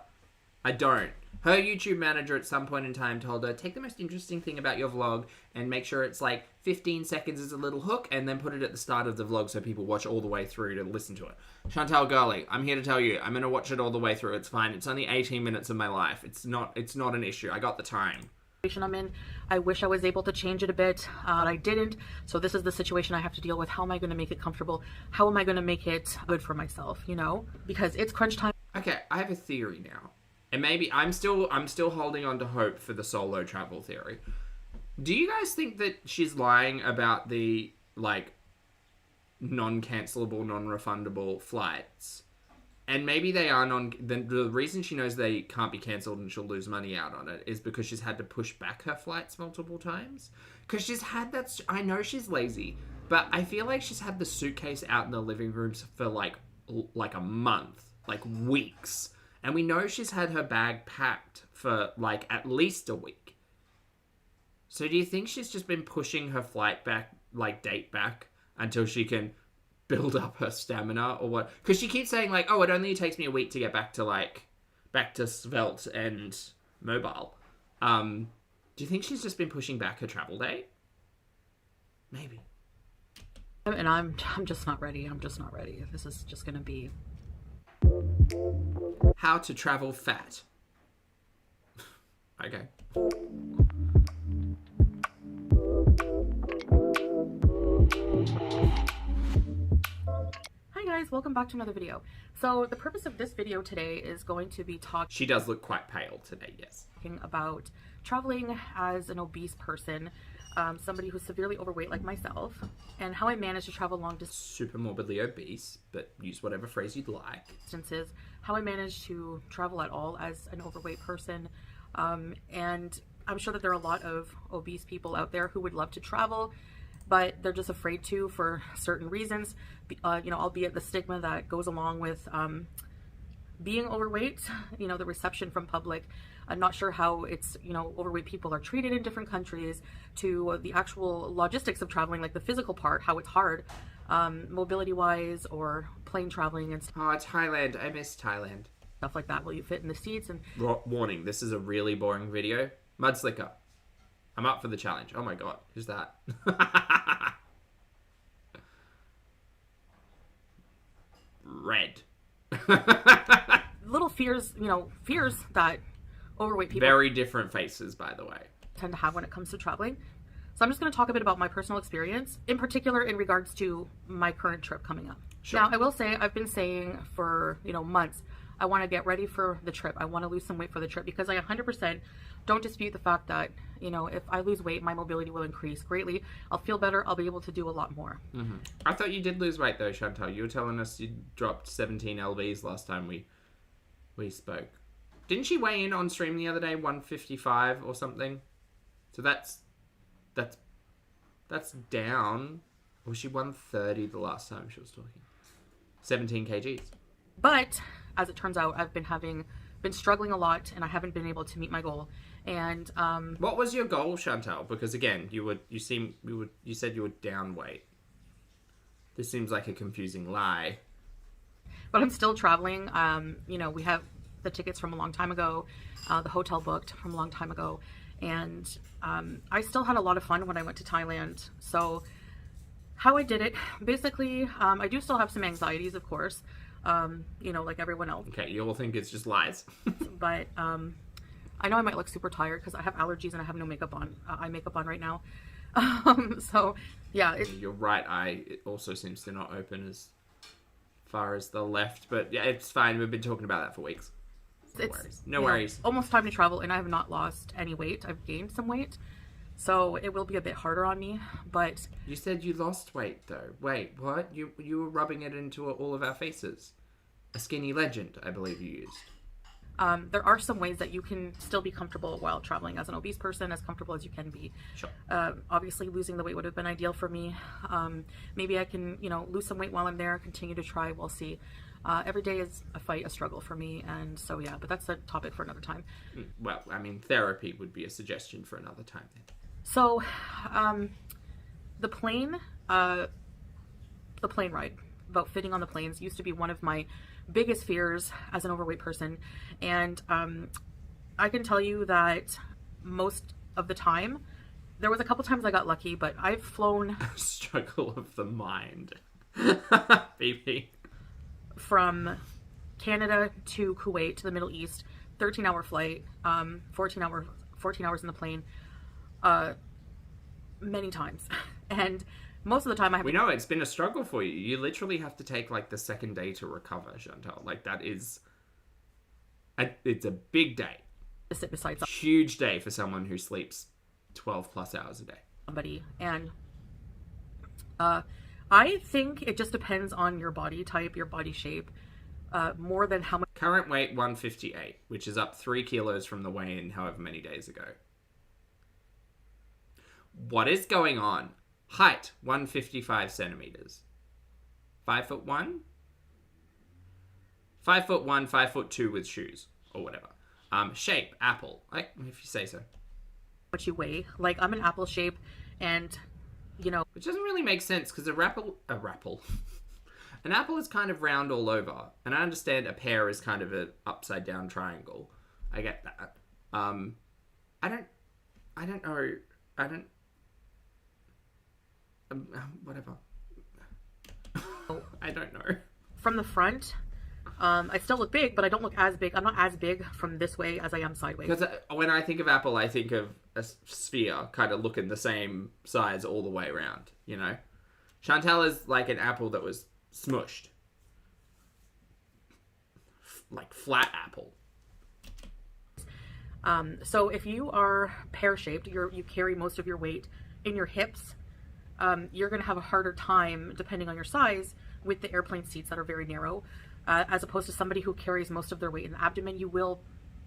A: I don't. Her YouTube manager at some point in time told her, take the most interesting thing about your vlog and make sure it's like 15 seconds as a little hook and then put it at the start of the vlog so people watch all the way through to listen to it. Chantal girlie, I'm here to tell you, I'm going to watch it all the way through. It's fine. It's only 18 minutes of my life. It's not an issue. I got the time.
B: I'm in. I wish I was able to change it a bit. I didn't. So this is the situation I have to deal with. How am I going to make it comfortable? How am I going to make it good for myself, you know? Because it's crunch time.
A: Okay, I have a theory now. And maybe I'm still holding on to hope for the solo travel theory. Do you guys think that she's lying about the, like, non-cancelable, non-refundable flights? And maybe they are the reason she knows they can't be cancelled and she'll lose money out on it is because she's had to push back her flights multiple times. Because she's had that... I know she's lazy, but I feel like she's had the suitcase out in the living rooms for, like a month. Like, weeks. And we know she's had her bag packed for, like, at least a week. So do you think she's just been pushing her flight back, like, date back, until she can build up her stamina, or what? Because she keeps saying, like, oh, it only takes me a week to get back to Svelte and Mobile. Do you think she's just been pushing back her travel date? Maybe.
B: And I'm just not ready. I'm just not ready. This is just going to be...
A: How to travel fat. Okay.
B: Hi guys, welcome back to another video. So the purpose of this video today is going to be
A: She does look quite pale today, yes.
B: talking about traveling as an obese person, somebody who's severely overweight like myself, and how I managed to travel long
A: super morbidly obese, but use whatever phrase you'd like.
B: distances, how I managed to travel at all as an overweight person, and I'm sure that there are a lot of obese people out there who would love to travel, but they're just afraid to for certain reasons, albeit the stigma that goes along with being overweight, the reception from public. I'm not sure how it's, overweight people are treated in different countries, to the actual logistics of traveling, like the physical part, how it's hard, mobility wise, or plane traveling and
A: Oh, Thailand. I miss Thailand.
B: stuff like that. Will you fit in the seats? And
A: Warning, this is a really boring video. Mudslicker. I'm up for the challenge. Oh my god, who's that? Red.
B: little fears, fears that overweight people
A: Very different faces, by the way.
B: tend to have when it comes to traveling. So I'm just going to talk a bit about my personal experience, in particular in regards to my current trip coming up.
A: Sure.
B: Now, I will say, I've been saying for, months, I want to get ready for the trip. I want to lose some weight for the trip, because I 100% don't dispute the fact that, if I lose weight, my mobility will increase greatly. I'll feel better. I'll be able to do a lot more.
A: Mm-hmm. I thought you did lose weight though, Chantal. You were telling us you dropped 17 lbs last time we spoke. Didn't she weigh in on stream the other day, 155 or something? So that's down. Or was she 130 the last time she was talking? 17 kgs.
B: But as it turns out, I've been struggling a lot, and I haven't been able to meet my goal. And
A: what was your goal, Chantal? Because again, you said you were down weight. This seems like a confusing lie.
B: But I'm still traveling. We have the tickets from a long time ago, the hotel booked from a long time ago, and I still had a lot of fun when I went to Thailand. So how I did it, basically, I do still have some anxieties, of course, like everyone else.
A: Okay, you all think it's just lies.
B: But I know I might look super tired because I have allergies and I have no makeup on, eye makeup on right now. So yeah.
A: Your right eye, it also seems to not open as far as the left, but yeah, it's fine. We've been talking about that for weeks. No worries.
B: Almost time to travel, and I have not lost any weight. I've gained some weight, so it will be a bit harder on me. But
A: you said you lost weight though. Wait, what? You were rubbing it into all of our faces. A skinny legend, I believe you used.
B: There are some ways that you can still be comfortable while traveling as an obese person, as comfortable as you can be.
A: Sure.
B: Obviously, losing the weight would have been ideal for me. Maybe I can, lose some weight while I'm there, continue to try. We'll see. Every day is a fight, a struggle for me. And so, yeah, but that's a topic for another time.
A: Well, I mean, therapy would be a suggestion for another time then.
B: So, the plane ride, about fitting on the planes, used to be one of my biggest fears as an overweight person. And I can tell you that most of the time, there was a couple times I got lucky, but I've flown
A: struggle of the mind. Baby.
B: From Canada to Kuwait to the Middle East, 13-hour flight, 14 hours in the plane, many times. And most of the time
A: we know it's been a struggle for you. You literally have to take like the second day to recover, Chantal. Like that is, it's a big day.
B: To sit beside
A: huge day for someone who sleeps 12 plus hours a day.
B: Somebody. And I think it just depends on your body type, your body shape, more than how much.
A: Current weight 158, which is up 3 kilos from the weigh-in however many days ago. What is going on? Height 155 centimeters. 5'1"? 5'1", 5'2" with shoes or whatever. Shape apple, like if you say so.
B: What you weigh? Like I'm an apple shape, and
A: which doesn't really make sense because an apple is kind of round all over, and I understand a pear is kind of an upside down triangle. I get that. I don't know. Whatever. I don't know.
B: From the front, I still look big, but I don't look as big. I'm not as big from this way as I am sideways.
A: Because when I think of apple, I think of a sphere kind of looking the same size all the way around, Chantal is like an apple that was smushed. Like flat apple.
B: So if you are pear-shaped, you carry most of your weight in your hips, you're going to have a harder time, depending on your size, with the airplane seats that are very narrow. As opposed to somebody who carries most of their weight in the abdomen, you will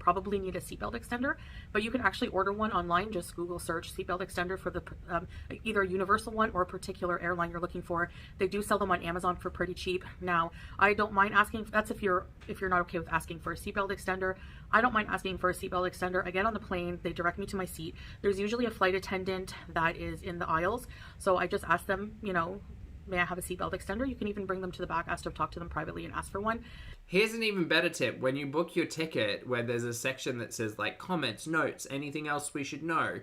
B: probably need a seatbelt extender, but you can actually order one online. Just Google search seatbelt extender for the either a universal one or a particular airline you're looking for. They do sell them on Amazon for pretty cheap. Now, I don't mind asking, that's if you're not okay with asking for a seatbelt extender. I don't mind asking for a seatbelt extender. I get on the plane, they direct me to my seat. There's usually a flight attendant that is in the aisles, so I just ask them, you know, may I have a seatbelt extender? You can even bring them to the back, ask to talk to them privately and ask for one.
A: Here's an even better tip. When you book your ticket, where there's a section that says like comments, notes, anything else we should know,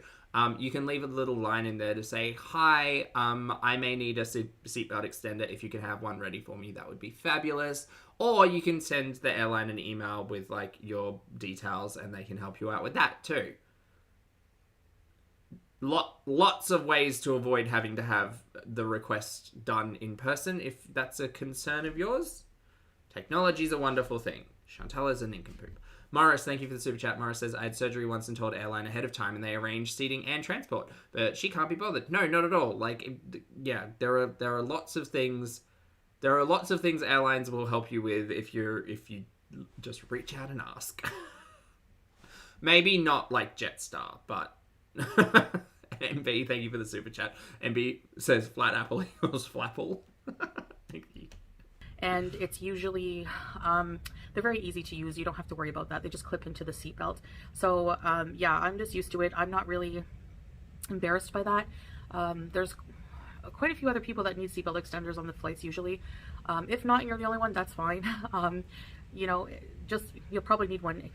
A: you can leave a little line in there to say, hi, I may need a seatbelt extender. If you can have one ready for me, that would be fabulous. Or you can send the airline an email with like your details and they can help you out with that too. Lots of ways to avoid having to have the request done in person if that's a concern of yours. Technology is a wonderful thing. Chantal is a nincompoop. Morris, thank you for the super chat. Morris says, I had surgery once and told airline ahead of time and they arranged seating and transport, but she can't be bothered. No, not at all. Like, yeah, there are lots of things. There are lots of things airlines will help you with if you just reach out and ask. Maybe not like Jetstar, but MB, thank you for the super chat. MB says flat apple equals flapple. Thank you.
B: And it's usually, they're very easy to use. You don't have to worry about that. They just clip into the seatbelt. So yeah, I'm just used to it. I'm not really embarrassed by that. There's quite a few other people that need seatbelt extenders on the flights usually. If not, you're the only one, that's fine. You know, you'll probably need one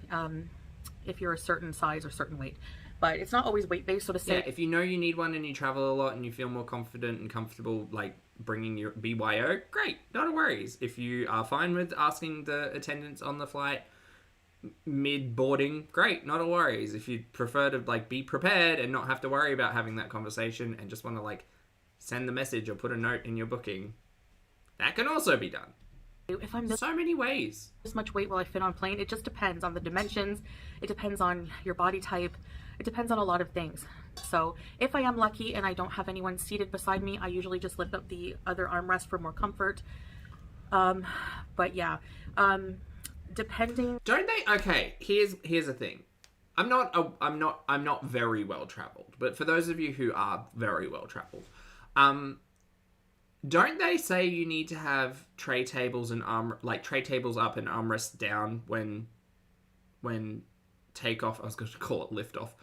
B: if you're a certain size or certain weight. But it's not always weight-based, so to say.
A: Yeah, if you know you need one and you travel a lot and you feel more confident and comfortable, like, bringing your BYO, great, not a worries. If you are fine with asking the attendants on the flight mid-boarding, great, not a worries. If you prefer to, like, be prepared and not have to worry about having that conversation and just want to, like, send the message or put a note in your booking, that can also be done.
B: If I'm
A: so many ways.
B: This much weight will I fit on plane? It just depends on the dimensions. It depends on your body type. It depends on a lot of things. So if I am lucky and I don't have anyone seated beside me, I usually just lift up the other armrest for more comfort. But yeah, depending.
A: Don't they? Okay, here's the thing. I'm not very well traveled, but for those of you who are very well traveled, don't they say you need to have tray tables and tray tables up and armrests down when takeoff? I was going to call it lift off.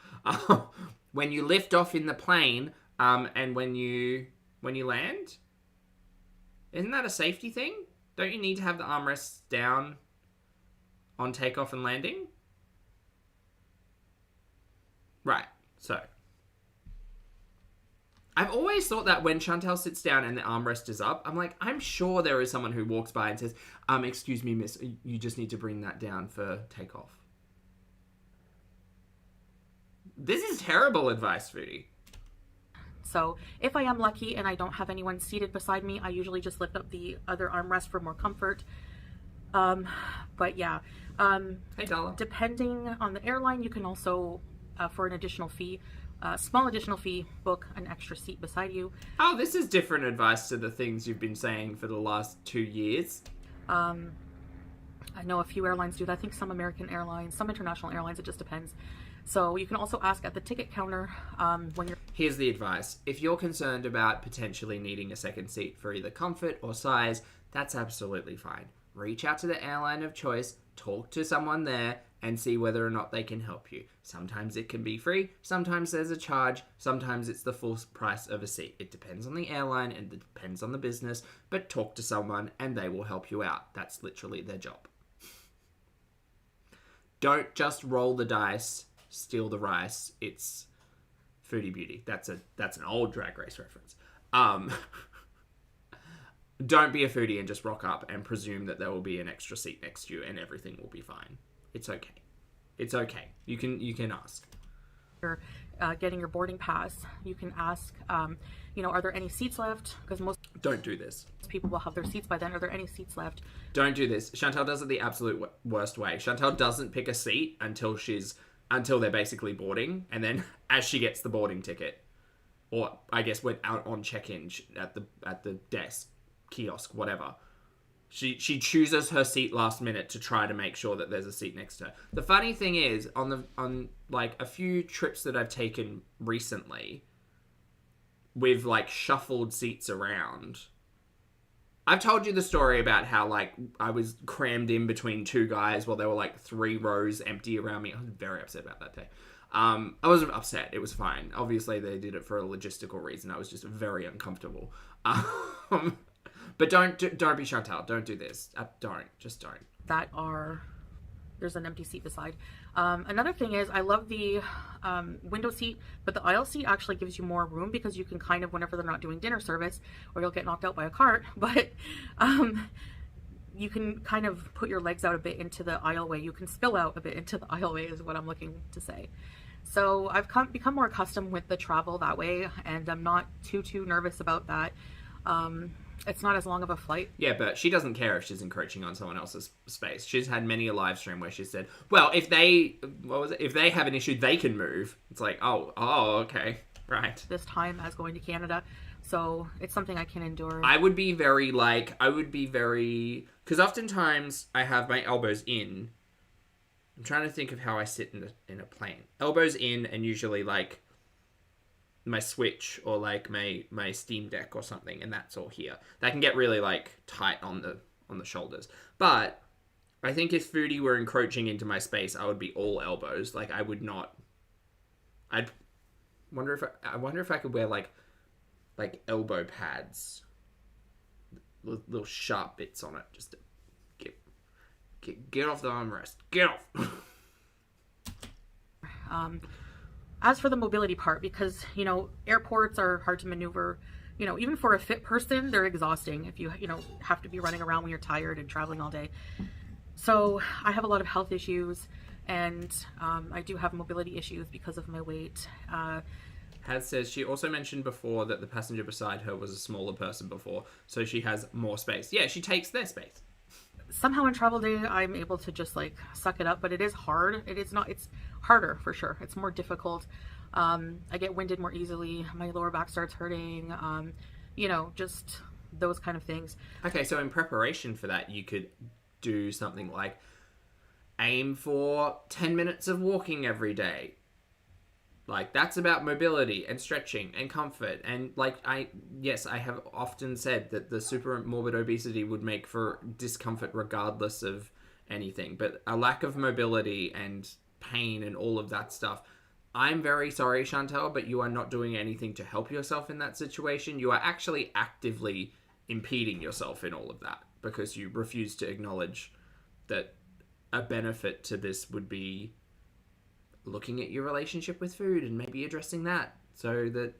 A: When you lift off in the plane, and when you land, isn't that a safety thing? Don't you need to have the armrests down on takeoff and landing? Right. So I've always thought that when Chantal sits down and the armrest is up, I'm like, I'm sure there is someone who walks by and says, excuse me, miss, you just need to bring that down for takeoff. This is terrible advice, Foodie.
B: So if I am lucky and I don't have anyone seated beside me, I usually just lift up the other armrest for more comfort. But yeah,
A: hey, Dollar.
B: Depending on the airline, you can also, for an additional fee, small additional fee, book an extra seat beside you.
A: Oh, this is different advice to the things you've been saying for the last 2 years.
B: I know a few airlines do that. I think some American airlines, some international airlines, it just depends. So you can also ask at the ticket counter when you're...
A: Here's the advice. If you're concerned about potentially needing a second seat for either comfort or size, that's absolutely fine. Reach out to the airline of choice, talk to someone there, and see whether or not they can help you. Sometimes it can be free, sometimes there's a charge, sometimes it's the full price of a seat. It depends on the airline and it depends on the business, but talk to someone and they will help you out. That's literally their job. Don't just roll the dice, steal the rice. It's Foodie Beauty. That's an old Drag Race reference. Don't be a foodie and just rock up and presume that there will be an extra seat next to you and everything will be fine. It's okay. It's okay. You can ask.
B: You're getting your boarding pass. You can ask, are there any seats left? Because most
A: don't do this.
B: People will have their seats by then. Are there any seats left?
A: Don't do this. Chantal does it the absolute worst way. Chantal doesn't pick a seat until they're basically boarding, and then as she gets the boarding ticket, or I guess went out on check-in at the desk, kiosk, whatever, She chooses her seat last minute to try to make sure that there's a seat next to her. The funny thing is, on like a few trips that I've taken recently, with like shuffled seats around, I've told you the story about how like I was crammed in between two guys while there were like 3 rows empty around me. I was very upset about that day. I wasn't upset. It was fine. Obviously, they did it for a logistical reason. I was just very uncomfortable. But don't be Chantal. Don't do this. Just don't.
B: There's an empty seat beside. Another thing is, I love the window seat, but the aisle seat actually gives you more room because you can kind of, whenever they're not doing dinner service, or you'll get knocked out by a cart, but you can kind of put your legs out a bit into the aisleway. You can spill out a bit into the aisleway is what I'm looking to say. So I've become more accustomed with the travel that way, and I'm not too nervous about that. It's not as long of a flight.
A: Yeah, but she doesn't care if she's encroaching on someone else's space. She's had many a live stream where she said, well, if they have an issue, they can move. It's like, oh, okay, right.
B: This time as going to Canada. So it's something I can endure.
A: I would be very, because oftentimes I have my elbows in. I'm trying to think of how I sit in a plane. Elbows in, and usually like my Switch or like my Steam Deck or something, and that's all here. That can get really like tight on the shoulders. But I think if Foodie were encroaching into my space, I would be all elbows. Like I would not. I wonder if I could wear like elbow pads, little sharp bits on it, just to get off the armrest. Get off.
B: As for the mobility part, because, airports are hard to maneuver, even for a fit person, they're exhausting if you have to be running around when you're tired and traveling all day. So I have a lot of health issues, and I do have mobility issues because of my weight.
A: Has says she also mentioned before that the passenger beside her was a smaller person before, so she has more space. Yeah, she takes their space.
B: Somehow in travel day, I'm able to just like suck it up, but it is hard. It's harder for sure. It's more difficult. I get winded more easily. My lower back starts hurting. Just those kind of things.
A: Okay, so in preparation for that, you could do something like aim for 10 minutes of walking every day. Like, that's about mobility and stretching and comfort. And, like, I have often said that the super morbid obesity would make for discomfort regardless of anything. But a lack of mobility and pain and all of that stuff, I'm very sorry, Chantal, but you are not doing anything to help yourself in that situation. You are actually actively impeding yourself in all of that because you refuse to acknowledge that a benefit to this would be looking at your relationship with food and maybe addressing that so that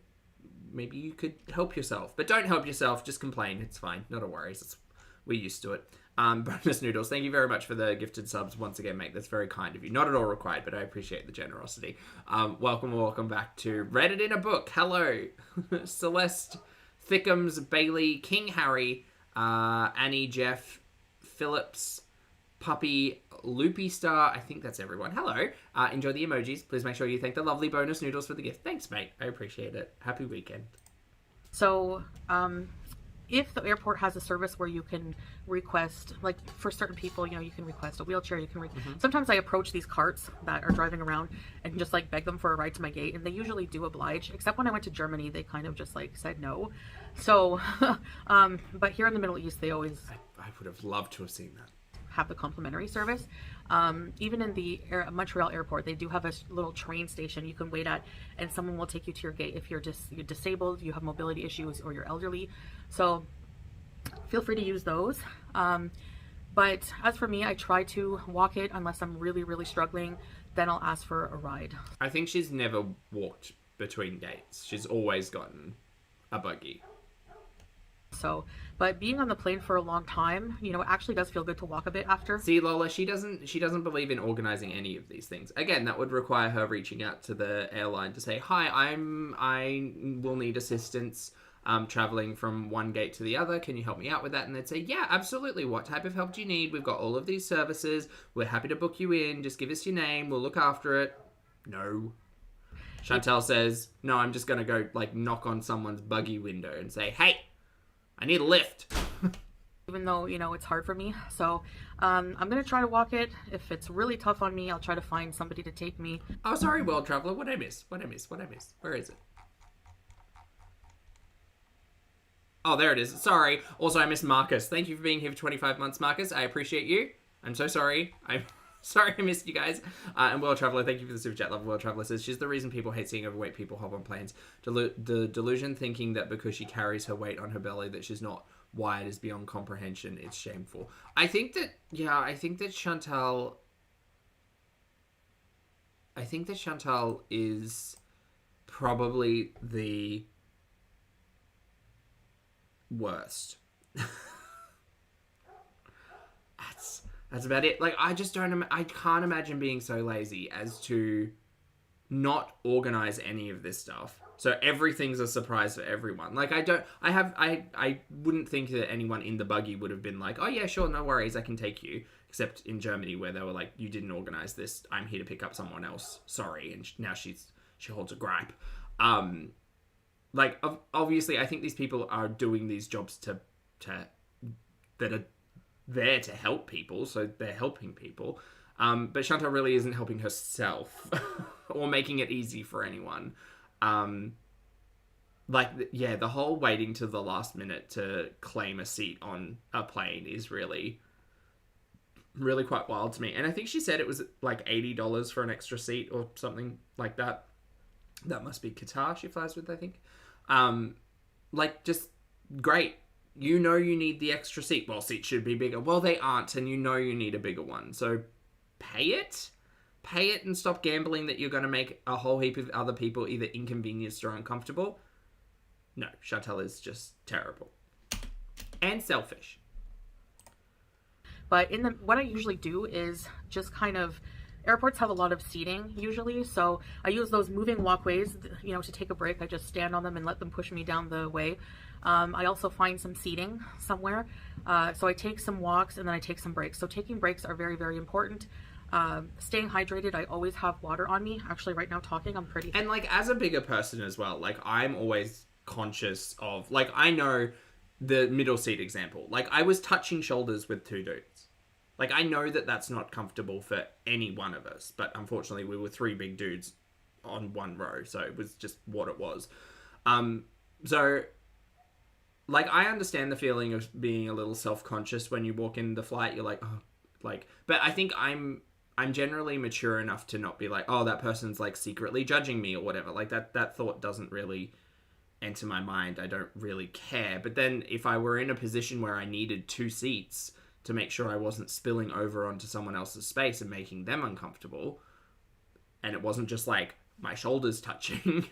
A: maybe you could help yourself. But don't help yourself, just complain. It's fine. Not a worries. We're used to it. Bonus Noodles, thank you very much for the gifted subs once again, mate. That's very kind of you. Not at all required, but I appreciate the generosity. Welcome back to Read It in a Book. Hello. Celeste, Thickums, Bailey, King Harry, Annie, Jeff, Phillips, Puppy, Loopy Star, I think that's everyone. Hello. Enjoy the emojis. Please make sure you thank the lovely Bonus Noodles for the gift. Thanks, mate. I appreciate it. Happy weekend.
B: So, if the airport has a service where you can request, like for certain people, you can request a wheelchair. Sometimes I approach these carts that are driving around and just like beg them for a ride to my gate, and they usually do oblige. Except when I went to Germany, they kind of just like said no. So, but here in the Middle East, they always.
A: I would have loved to have seen that.
B: Have the complimentary service. Even in the Montreal airport, they do have a little train station you can wait at, and someone will take you to your gate if you're disabled, you have mobility issues, or you're elderly. So feel free to use those. But as for me, I try to walk it unless I'm really, really struggling. Then I'll ask for a ride.
A: I think she's never walked between gates. She's always gotten a buggy.
B: So, but being on the plane for a long time, it actually does feel good to walk a bit after.
A: See, Lola, she doesn't believe in organizing any of these things. Again, that would require her reaching out to the airline to say, "Hi, I will need assistance traveling from one gate to the other. Can you help me out with that?" And they'd say, "Yeah, absolutely. What type of help do you need? We've got all of these services. We're happy to book you in. Just give us your name. We'll look after it." No. Chantal says, "No, I'm just going to go knock on someone's buggy window and say, 'Hey, I need a lift.'"
B: even though, you know, it's hard for me. So I'm gonna try to walk it. If it's really tough on me, I'll try to find somebody to take me.
A: Oh, sorry, World Traveler. What I miss? What I miss? What I miss? Where is it? Oh, there it is. Sorry. Also, I missed Marcus. Thank you for being here for 25 months, Marcus. I appreciate you. I'm so sorry. I'm sorry I missed you guys. And World Traveler, thank you for the super chat. Love World Traveler says she's the reason people hate seeing overweight people hop on planes. The delusion thinking that because she carries her weight on her belly that she's not wired is beyond comprehension. It's shameful. I think that Chantal is probably the worst. That's about it. Like, I can't imagine being so lazy as to not organize any of this stuff. So everything's a surprise for everyone. Like, I wouldn't think that anyone in the buggy would have been like, oh yeah, sure, no worries, I can take you. Except in Germany where they were like, you didn't organize this, I'm here to pick up someone else. Sorry. And now she holds a gripe. Like, obviously, I think these people are doing these jobs that are there to help people, so they're helping people. But Chantal really isn't helping herself or making it easy for anyone. The whole waiting to the last minute to claim a seat on a plane is really, really quite wild to me. And I think she said it was like $80 for an extra seat or something like that. That must be Qatar she flies with, I think. Just great. You know you need the extra seat. Well, seats should be bigger. Well, they aren't, and you know you need a bigger one. So pay it. Pay it and stop gambling that you're going to make a whole heap of other people either inconvenienced or uncomfortable. No, Chantal is just terrible. And selfish.
B: But what I usually do is just kind of, airports have a lot of seating usually, so I use those moving walkways, you know, to take a break. I just stand on them and let them push me down the way. I also find some seating somewhere. So I take some walks and then I take some breaks. So taking breaks are very, very important. Staying hydrated, I always have water on me. Actually, right now talking, I'm pretty...
A: And, like, as a bigger person as well, like, I'm always conscious of... Like, I know the middle seat example. Like, I was touching shoulders with two dudes. Like, I know that that's not comfortable for any one of us. But, unfortunately, we were three big dudes on one row. So, it was just what it was. Like, I understand the feeling of being a little self-conscious when you walk in the flight. You're like, oh, like... But I think I'm generally mature enough to not be like, oh, that person's, like, secretly judging me or whatever. Like, that thought doesn't really enter my mind. I don't really care. But then if I were in a position where I needed two seats to make sure I wasn't spilling over onto someone else's space and making them uncomfortable, and it wasn't just, like, my shoulders touching...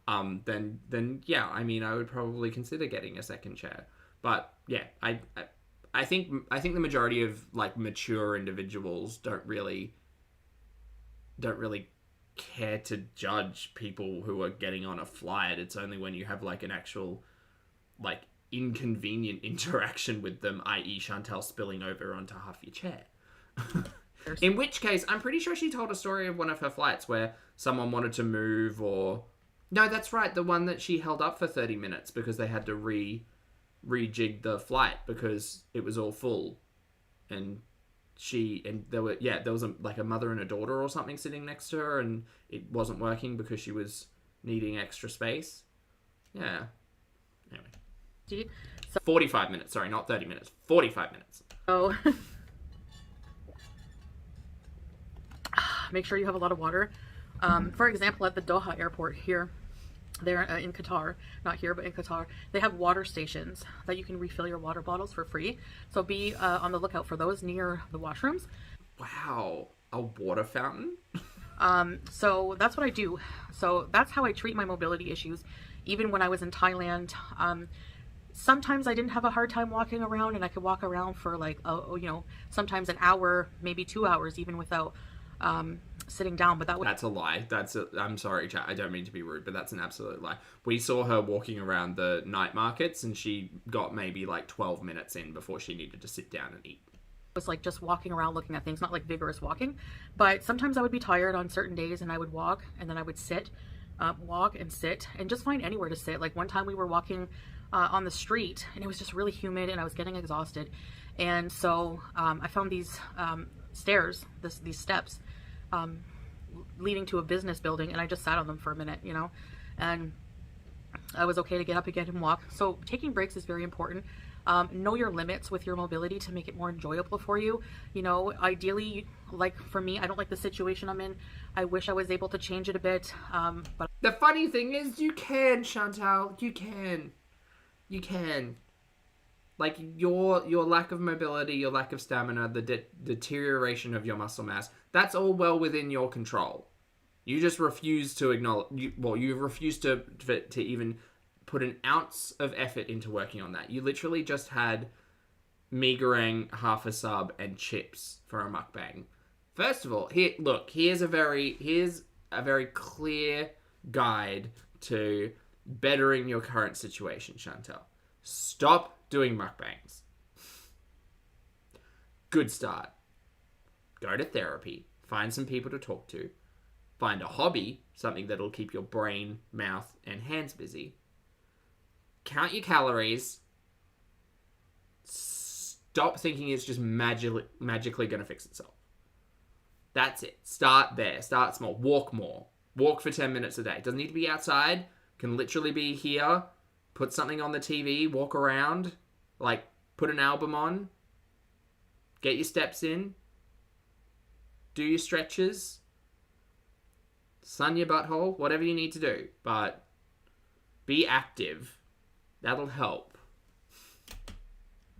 A: then yeah, I mean, I would probably consider getting a second chair. But yeah, I think the majority of, like, mature individuals don't really care to judge people who are getting on a flight. It's only when you have, like, an actual, like, inconvenient interaction with them, i.e. Chantal spilling over onto half your chair. In which case, I'm pretty sure she told a story of one of her flights where someone wanted to move or... No, that's right. The one that she held up for 30 minutes because they had to rejig the flight because it was all full. And there was a mother and a daughter or something sitting next to her and it wasn't working because she was needing extra space. Yeah. Anyway. 45 minutes. Sorry, not 30 minutes. 45 minutes.
B: Oh. Make sure you have a lot of water. For example, at the Doha airport here, there in Qatar, not here, but in Qatar, they have water stations that you can refill your water bottles for free. So be on the lookout for those near the washrooms.
A: Wow, a water fountain?
B: So that's what I do. So that's how I treat my mobility issues. Even when I was in Thailand, sometimes I didn't have a hard time walking around and I could walk around for like, sometimes an hour, maybe 2 hours, even without sitting down. But that's
A: a lie. I'm sorry, chat. I don't mean to be rude, but that's an absolute lie. We saw her walking around the night markets and she got maybe like 12 minutes in before she needed to sit down and eat.
B: It was like just walking around looking at things, not like vigorous walking. But sometimes I would be tired on certain days and I would walk and then I would sit, walk and sit and just find anywhere to sit. Like one time we were walking on the street, and it was just really humid, and I was getting exhausted. And so I found these stairs, these steps leading to a business building, and I just sat on them for a minute, you know, and I was okay to get up again and walk. So taking breaks is very important. Know your limits with your mobility to make it more enjoyable for you. You know, ideally, like for me, I don't like the situation I'm in. I wish I was able to change it a bit. But
A: the funny thing is, you can, Chantal. You can. You can. Like, your lack of mobility, your lack of stamina, the deterioration of your muscle mass, that's all well within your control. You just refuse to acknowledge... you refuse to even put an ounce of effort into working on that. You literally just had mee goreng, half a sub, and chips for a mukbang. First of all, here's a very clear guide to bettering your current situation, Chantal. Stop doing mukbangs. Good start. Go to therapy. Find some people to talk to. Find a hobby, something that'll keep your brain, mouth, and hands busy. Count your calories. Stop thinking it's just magically going to fix itself. That's it. Start there. Start small. Walk more. Walk for 10 minutes a day. Doesn't need to be outside. Can literally be here. Put something on the TV. Walk around. Like, put an album on. Get your steps in. Do your stretches. Sun your butthole. Whatever you need to do. But be active. That'll help.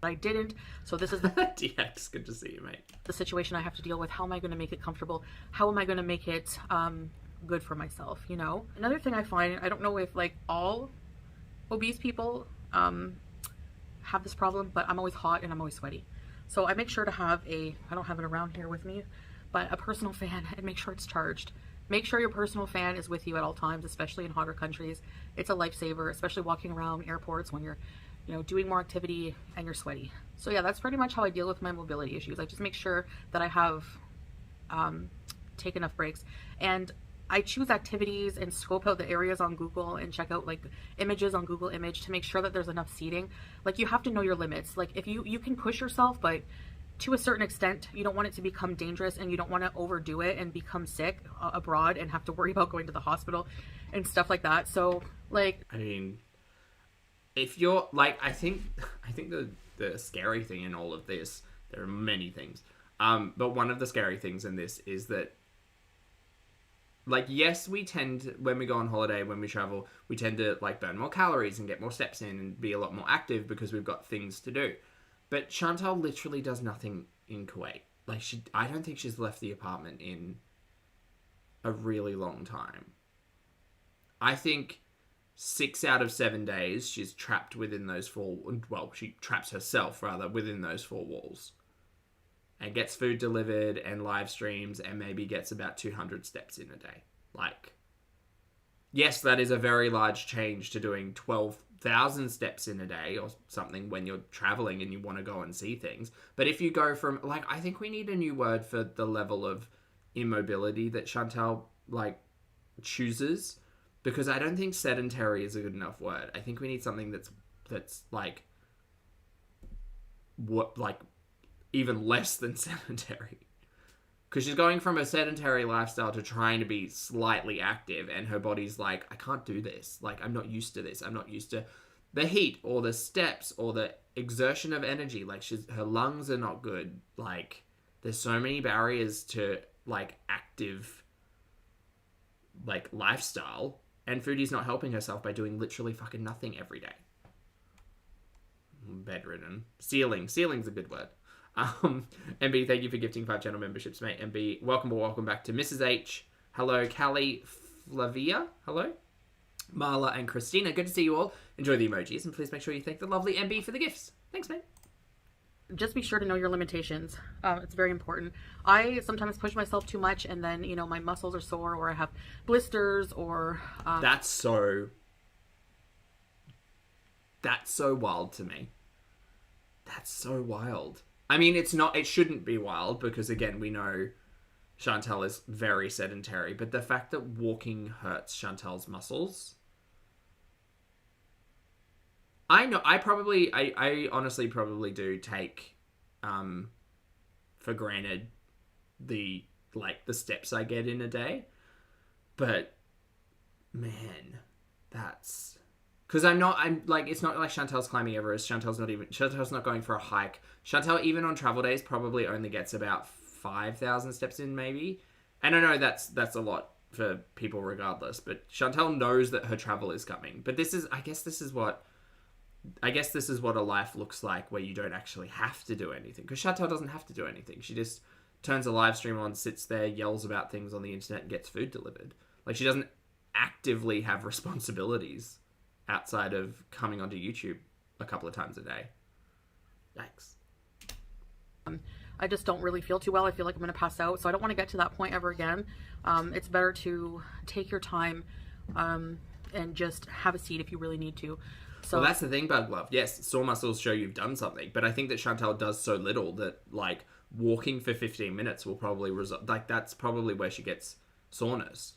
B: I didn't, so this is the
A: DX, good to see you, mate.
B: The situation I have to deal with. How am I going to make it comfortable? How am I going to make it good for myself, you know? Another thing I find, I don't know if like all obese people have this problem, but I'm always hot and I'm always sweaty. So I make sure to have I don't have it around here with me, but a personal fan, and make sure it's charged. Make sure your personal fan is with you at all times, especially in hotter countries. It's a lifesaver, especially walking around airports when you're, you know, doing more activity and you're sweaty. So yeah, that's pretty much how I deal with my mobility issues. I just make sure that I have take enough breaks, and I choose activities and scope out the areas on Google and check out like images on Google Image to make sure that there's enough seating. Like, you have to know your limits. Like, if you can push yourself, but to a certain extent, you don't want it to become dangerous, and you don't want to overdo it and become sick abroad and have to worry about going to the hospital and stuff like that. So like,
A: I mean, if you're like, I think the scary thing in all of this, there are many things, but one of the scary things in this is that, like, yes, we tend to, when we go on holiday, when we travel, we tend to like burn more calories and get more steps in and be a lot more active because we've got things to do. But Chantal literally does nothing in Kuwait. Like, I don't think she's left the apartment in a really long time. I think 6 out of 7 days she's trapped within those she traps herself, rather, within those 4 walls. And gets food delivered and live streams and maybe gets about 200 steps in a day. Like, yes, that is a very large change to doing 12,000 steps in a day or something when you're traveling and you want to go and see things. But if you go from, like, I think we need a new word for the level of immobility that Chantal, like, chooses, because I don't think sedentary is a good enough word. I think we need something that's like, what, like, even less than sedentary. Because she's going from a sedentary lifestyle to trying to be slightly active, and her body's like, I can't do this. Like, I'm not used to this. I'm not used to the heat or the steps or the exertion of energy. Like, her lungs are not good. Like, there's so many barriers to, like, active, like, lifestyle. And Foodie's not helping herself by doing literally fucking nothing every day. Bedridden. Ceiling's a good word. MB, thank you for gifting 5 channel memberships, mate. MB, welcome back to Mrs. H. Hello, Callie, Flavia. Hello. Marla and Christina. Good to see you all. Enjoy the emojis, and please make sure you thank the lovely MB for the gifts. Thanks, mate.
B: Just be sure to know your limitations. It's very important. I sometimes push myself too much, and then, you know, my muscles are sore, or I have blisters, or...
A: That's so wild to me. That's so wild. I mean, it shouldn't be wild, because, again, we know Chantal is very sedentary, but the fact that walking hurts Chantal's muscles, I know, I honestly probably do take, for granted the, like, the steps I get in a day. But, man, that's... Because I'm like, it's not like Chantel's climbing Everest. Chantel's not going for a hike. Chantel, even on travel days, probably only gets about 5,000 steps in, maybe. And I know that's a lot for people regardless, but Chantel knows that her travel is coming. But I guess this is what a life looks like where you don't actually have to do anything. Because Chantel doesn't have to do anything. She just turns a live stream on, sits there, yells about things on the internet, and gets food delivered. Like, she doesn't actively have responsibilities outside of coming onto YouTube a couple of times a day. Yikes.
B: I just don't really feel too well. I feel like I'm going to pass out, so I don't want to get to that point ever again. It's better to take your time and just have a seat if you really need to. So
A: well, that's the thing, Bug Love. Yes, sore muscles show you've done something, but I think that Chantel does so little that, like, walking for 15 minutes will probably result... Like, that's probably where she gets soreness.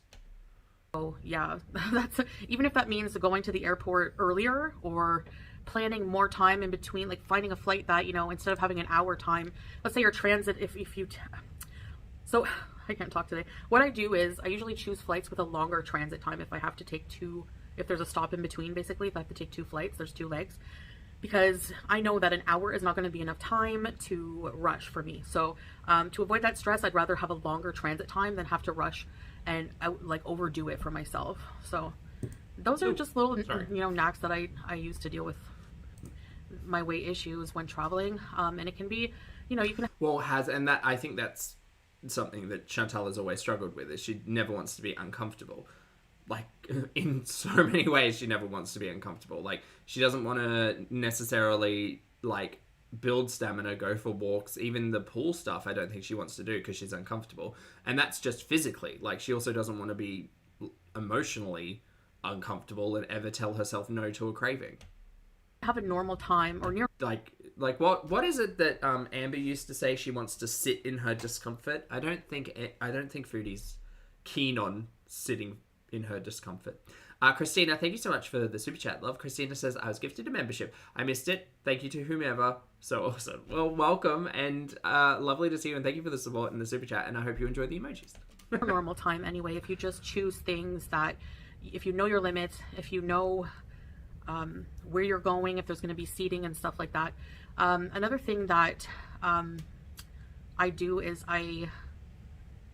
B: Oh, yeah. That's even if that means going to the airport earlier or planning more time in between, like finding a flight that, you know, instead of having an hour time, let's say your transit, so I can't talk today. What I do is I usually choose flights with a longer transit time if I have to take if there's a stop in between, basically, if I have to take 2 flights, there's 2 legs, because I know that an hour is not going to be enough time to rush for me. So to avoid that stress, I'd rather have a longer transit time than have to rush and like overdo it for myself. So those are just little, you know, knacks that I use to deal with my weight issues when traveling. And it can be, you know, you can...
A: Well, I think that's something that Chantal has always struggled with, is she never wants to be uncomfortable. Like, in so many ways, she never wants to be uncomfortable. Like, she doesn't want to necessarily, like, build stamina, go for walks. Even the pool stuff, I don't think she wants to do because she's uncomfortable. And that's just physically. Like, she also doesn't want to be emotionally uncomfortable and ever tell herself no to a craving.
B: Have a normal time or near...
A: Like what is it that Amber used to say? She wants to sit in her discomfort. I don't think Foodie's keen on sitting in her discomfort. Christina, thank you so much for the super chat, love. Christina says, I was gifted a membership. I missed it. Thank you to whomever. So awesome. Well, welcome, and lovely to see you, and thank you for the support and the super chat, and I hope you enjoy the emojis.
B: Normal time anyway, if you just choose things that, if you know your limits, if you know where you're going, if there's going to be seating and stuff like that. Another thing that I do is I,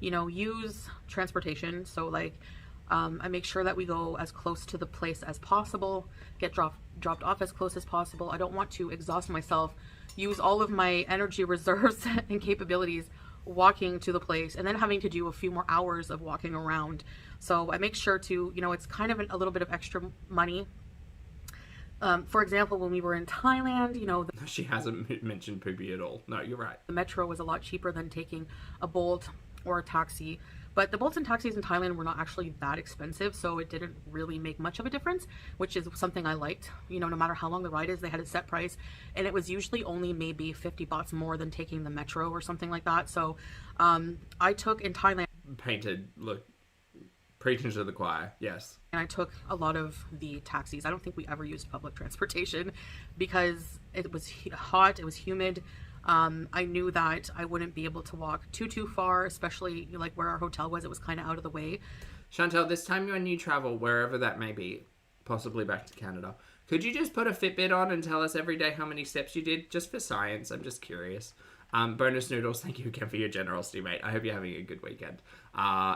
B: you know, use transportation. So like, I make sure that we go as close to the place as possible, get dropped off as close as possible. I don't want to exhaust myself, use all of my energy reserves and capabilities walking to the place and then having to do a few more hours of walking around. So I make sure to, you know, it's kind of a little bit of extra money. For example, when we were in Thailand, you know...
A: She hasn't mentioned poopy at all. No, you're right.
B: The metro was a lot cheaper than taking a Bolt or a taxi. But the Bolts and taxis in Thailand were not actually that expensive, so it didn't really make much of a difference, which is something I liked. You know, no matter how long the ride is, they had a set price, and it was usually only maybe 50 baht more than taking the metro or something like that. So I took in Thailand...
A: Preaching to the choir, yes.
B: And I took a lot of the taxis. I don't think we ever used public transportation because it was hot, it was humid. I knew that I wouldn't be able to walk too far, especially like where our hotel was. It was kind of out of the way.
A: Chantal, this time when you travel, wherever that may be, possibly back to Canada, could you just put a Fitbit on and tell us every day how many steps you did? Just for science, I'm just curious. Bonus Noodles, thank you again for your generosity, mate. I hope you're having a good weekend.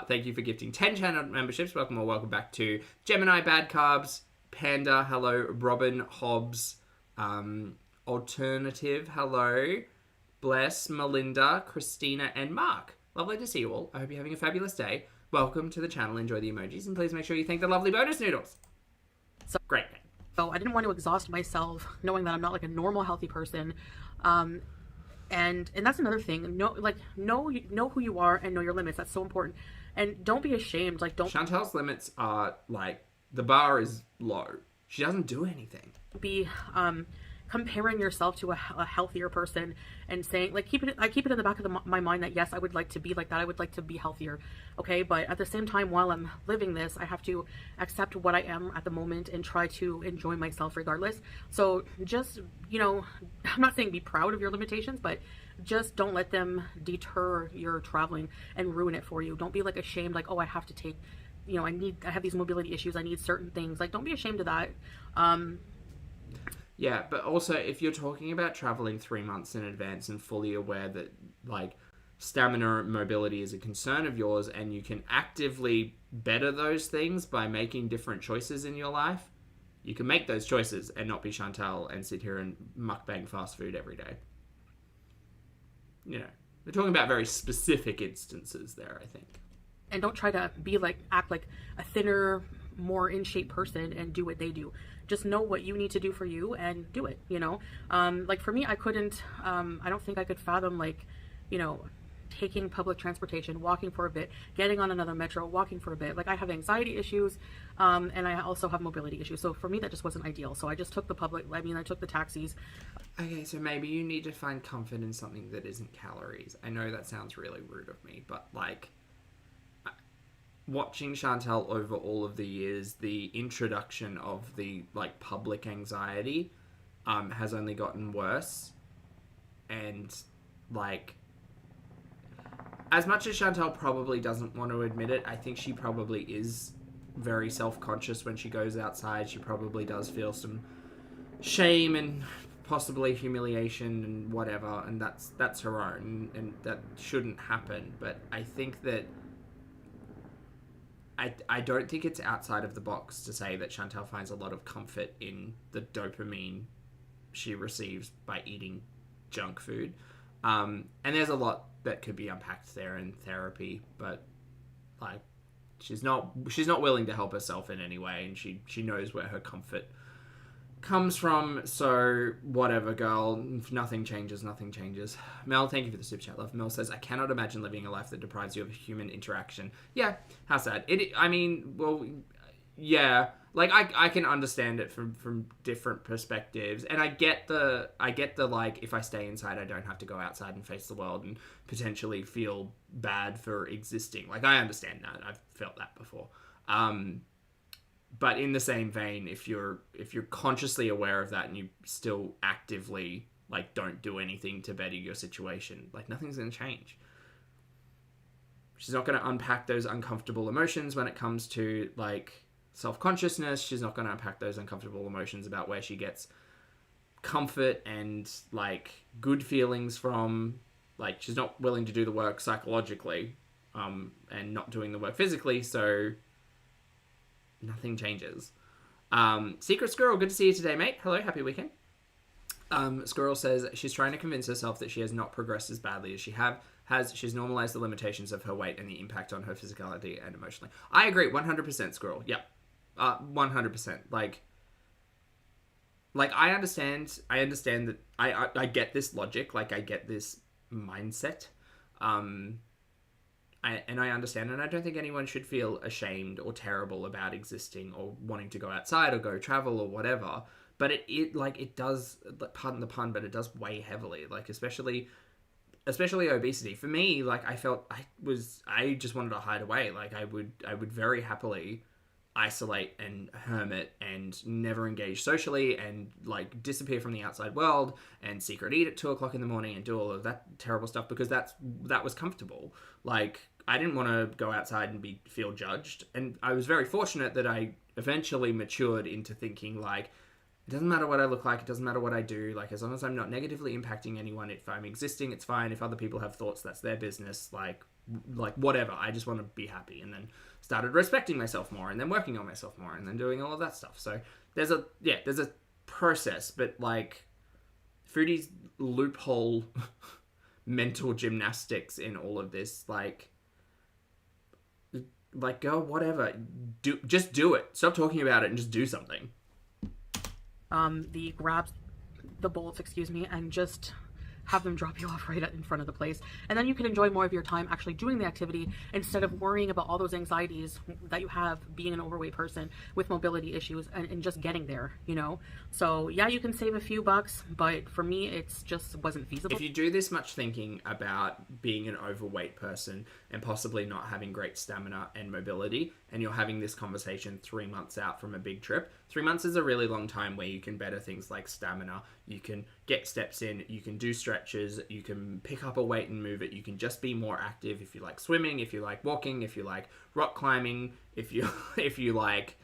A: Thank you for gifting 10 channel memberships. Welcome or welcome back to Gemini, Bad Carbs, Panda, hello, Robin, Hobbs, Alternative, hello, Bless, Melinda, Christina, and Mark. Lovely to see you all. I hope you're having a fabulous day. Welcome to the channel. Enjoy the emojis, and please make sure you thank the lovely Bonus Noodles. So great.
B: So I didn't want to exhaust myself knowing that I'm not like a normal healthy person. And that's another thing. Know who you are and know your limits. That's so important. And don't be ashamed. Like, don't...
A: Chantal's limits are, like, the bar is low. She doesn't do anything.
B: Be, comparing yourself to a healthier person and saying, like, I keep it in the back of my mind that yes, I would like to be like that. I would like to be healthier. Okay. But at the same time, while I'm living this, I have to accept what I am at the moment and try to enjoy myself regardless. So just, you know, I'm not saying be proud of your limitations, but just don't let them deter your traveling and ruin it for you. Don't be like ashamed, like, oh, I have to take, you know, I have these mobility issues. I need certain things. Like, don't be ashamed of that.
A: Yeah, but also if you're talking about traveling 3 months in advance and fully aware that, like, stamina and mobility is a concern of yours and you can actively better those things by making different choices in your life, you can make those choices and not be Chantal and sit here and mukbang fast food every day. You know, we're talking about very specific instances there, I think.
B: And don't try to act like a thinner, more in shape person and do what they do. Just know what you need to do for you and do it, you know? Like for me, I couldn't, I don't think I could fathom, like, you know, taking public transportation, walking for a bit, getting on another metro, walking for a bit. Like, I have anxiety issues, and I also have mobility issues. So for me, that just wasn't ideal. So I just took I took the taxis.
A: Okay, so maybe you need to find comfort in something that isn't calories. I know that sounds really rude of me, but, like, watching Chantal over all of the years, the introduction of the, like, public anxiety has only gotten worse. And, like, as much as Chantal probably doesn't want to admit it, I think she probably is very self-conscious when she goes outside. She probably does feel some shame and possibly humiliation and whatever, and that's her own, and that shouldn't happen. But I think that I don't think it's outside of the box to say that Chantal finds a lot of comfort in the dopamine she receives by eating junk food. And there's a lot that could be unpacked there in therapy, but, like, she's not willing to help herself in any way, and she knows where her comfort comes from. So whatever, girl. If nothing changes, nothing changes. Mel, thank you for the super chat, love. Mel says, I cannot imagine living a life that deprives you of human interaction. Yeah, how sad. Yeah, like, I can understand it from different perspectives, and I get the like, if I stay inside, I don't have to go outside and face the world and potentially feel bad for existing. Like, I understand that. I've felt that before. But in the same vein, if you're consciously aware of that and you still actively, like, don't do anything to better your situation, like, nothing's going to change. She's not going to unpack those uncomfortable emotions when it comes to, like, self-consciousness. She's not going to unpack those uncomfortable emotions about where she gets comfort and, like, good feelings from. Like, she's not willing to do the work psychologically, and not doing the work physically, so nothing changes. Secret Squirrel, good to see you today, mate. Hello, happy weekend. Squirrel says she's trying to convince herself that she has not progressed as badly as she has. She's normalized the limitations of her weight and the impact on her physicality and emotionally. I agree, 100%, Squirrel. Yeah, 100%. Like, I understand that I get this logic. Like, I get this mindset. I understand, and I don't think anyone should feel ashamed or terrible about existing or wanting to go outside or go travel or whatever. But it does, pardon the pun, but it does weigh heavily. Like, especially obesity. For me, like, I just wanted to hide away. Like, I would very happily isolate and hermit and never engage socially and, like, disappear from the outside world and secret eat at 2:00 in the morning and do all of that terrible stuff because that was comfortable. Like, I didn't want to go outside and feel judged, and I was very fortunate that I eventually matured into thinking, like, it doesn't matter what I look like, it doesn't matter what I do, like, as long as I'm not negatively impacting anyone, if I'm existing, it's fine. If other people have thoughts, that's their business, like whatever. I just want to be happy, and then started respecting myself more, and then working on myself more, and then doing all of that stuff. So there's a process, but, like, Foodie's loophole mental gymnastics in all of this, like, girl, whatever, just do it. Stop talking about it and just do something.
B: The grabs, the bolts, and just have them drop you off right in front of the place. And then you can enjoy more of your time actually doing the activity instead of worrying about all those anxieties that you have being an overweight person with mobility issues and just getting there, you know? So yeah, you can save a few bucks, but for me, it's just wasn't feasible.
A: If you do this much thinking about being an overweight person and possibly not having great stamina and mobility, and you're having this conversation 3 months out from a big trip, 3 months is a really long time where you can better things like stamina, you can get steps in, you can do stretches, you can pick up a weight and move it, you can just be more active if you like swimming, if you like walking, if you like rock climbing, if you if you like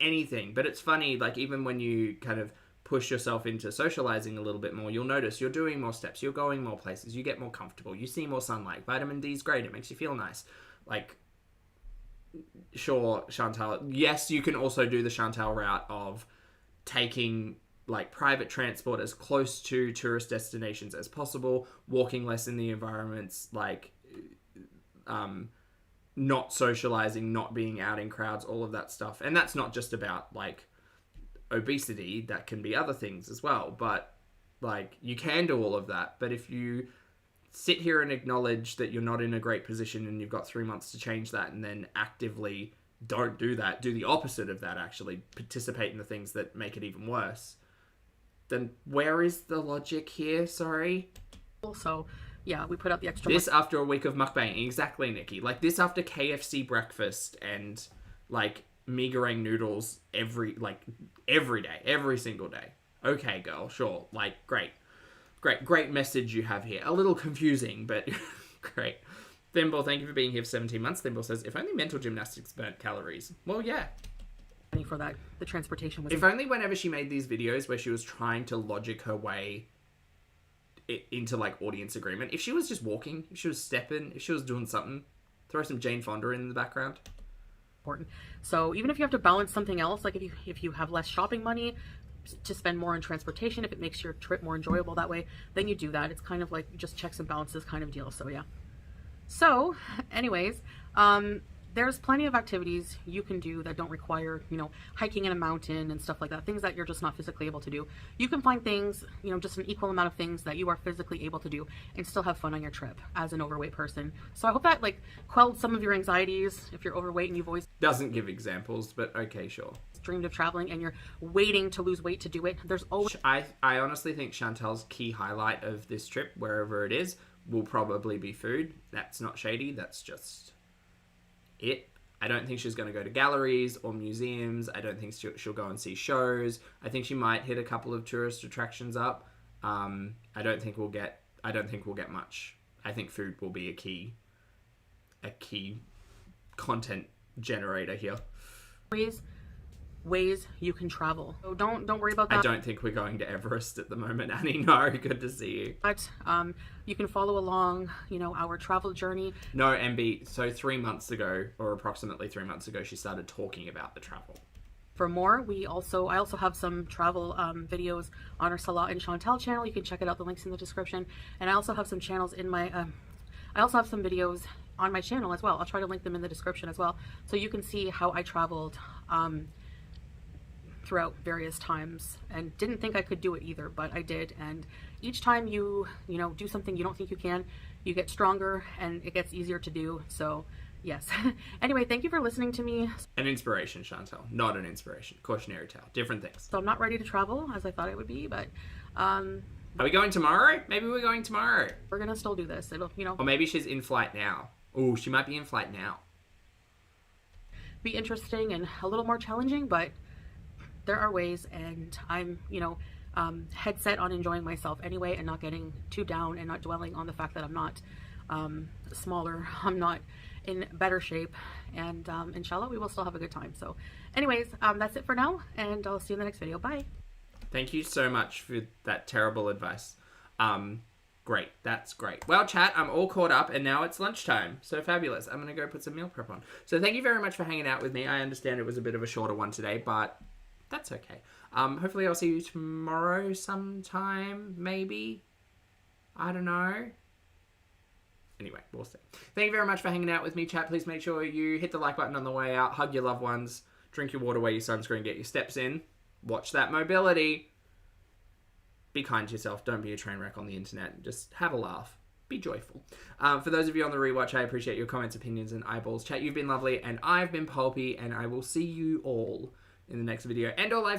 A: anything. But it's funny, like even when you kind of push yourself into socializing a little bit more, you'll notice you're doing more steps, you're going more places, you get more comfortable, you see more sunlight. Vitamin D is great, it makes you feel nice. Like, sure, Chantal, yes, you can also do the Chantal route of taking like private transport as close to tourist destinations as possible, walking less in the environments, like not socializing, not being out in crowds, all of that stuff. And that's not just about like obesity, that can be other things as well. But like you can do all of that. But if you sit here and acknowledge that you're not in a great position and you've got 3 months to change that, and then actively don't do that, do the opposite of that, actually participate in the things that make it even worse, then where is the logic here? Sorry.
B: So yeah, we put out the extra.
A: This after a week of mukbang, exactly, Nikki. Like this after KFC breakfast and like meagering noodles every day, every single day. Okay, girl, sure. Like great message you have here. A little confusing, but great. Thimble, thank you for being here for 17 months. Thimble says, if only mental gymnastics burnt calories. Well, yeah.
B: For that, the transportation was.
A: If only whenever she made these videos where she was trying to logic her way into like audience agreement, if she was just walking, if she was stepping, if she was doing something, throw some Jane Fonda in the background.
B: Important. So even if you have to balance something else, like if you have less shopping money to spend more on transportation, if it makes your trip more enjoyable that way, then you do that. It's kind of like just checks and balances kind of deal. So yeah. So anyways, there's plenty of activities you can do that don't require, you know, hiking in a mountain and stuff like that, things that you're just not physically able to do. You can find things, you know, just an equal amount of things that you are physically able to do and still have fun on your trip as an overweight person. So I hope that like quelled some of your anxieties if you're overweight and you've always
A: doesn't give examples, but okay, sure.
B: Dreamed of traveling and you're waiting to lose weight to do it. There's always
A: I honestly think Chantal's key highlight of this trip, wherever it is, will probably be food. That's not shady, that's just it. I don't think she's going to go to galleries or museums. I don't think she'll go and see shows. I think she might hit a couple of tourist attractions up. I don't think we'll get much. I think food will be a key content generator here.
B: Ways you can travel. So don't worry about that.
A: I don't think we're going to Everest at the moment, Annie. No, good to see you.
B: But you can follow along, you know, our travel journey.
A: No, MB, so 3 months ago, or approximately 3 months ago, she started talking about the travel.
B: For more, I also have some travel videos on our Salah and Chantal channel. You can check it out, the link's in the description. And I also have some channels in my, I also have some videos on my channel as well. I'll try to link them in the description as well. So you can see how I traveled throughout various times, and didn't think I could do it either, but I did. And each time you know, do something you don't think you can, you get stronger and it gets easier to do. So yes. Anyway, thank you for listening to me.
A: An inspiration, Chantal, not an inspiration. Cautionary tale, different things.
B: So I'm not ready to travel as I thought it would be, but
A: are we going tomorrow? Maybe we're going tomorrow.
B: We're gonna still do this. It'll, you know,
A: or maybe she's in flight now. Oh, she might be in flight now.
B: Be interesting and a little more challenging, but there are ways, and I'm, you know, head set on enjoying myself anyway and not getting too down and not dwelling on the fact that I'm not smaller, I'm not in better shape, and inshallah we will still have a good time. So anyways, that's it for now, and I'll see you in the next video. Bye.
A: Thank you so much for that terrible advice. Great, that's great. Well, chat, I'm all caught up and now it's lunchtime. So fabulous. I'm gonna go put some meal prep on. So thank you very much for hanging out with me. I understand it was a bit of a shorter one today, but that's okay. Hopefully I'll see you tomorrow sometime, maybe. I don't know. Anyway, we'll see. Thank you very much for hanging out with me, chat. Please make sure you hit the like button on the way out, hug your loved ones, drink your water, wear your sunscreen, get your steps in, watch that mobility. be kind to yourself. Don't be a train wreck on the internet. Just have a laugh. Be joyful. For those of you on the rewatch, I appreciate your comments, opinions, and eyeballs. Chat, you've been lovely, and I've been Pulpy, and I will see you all in the next video and or live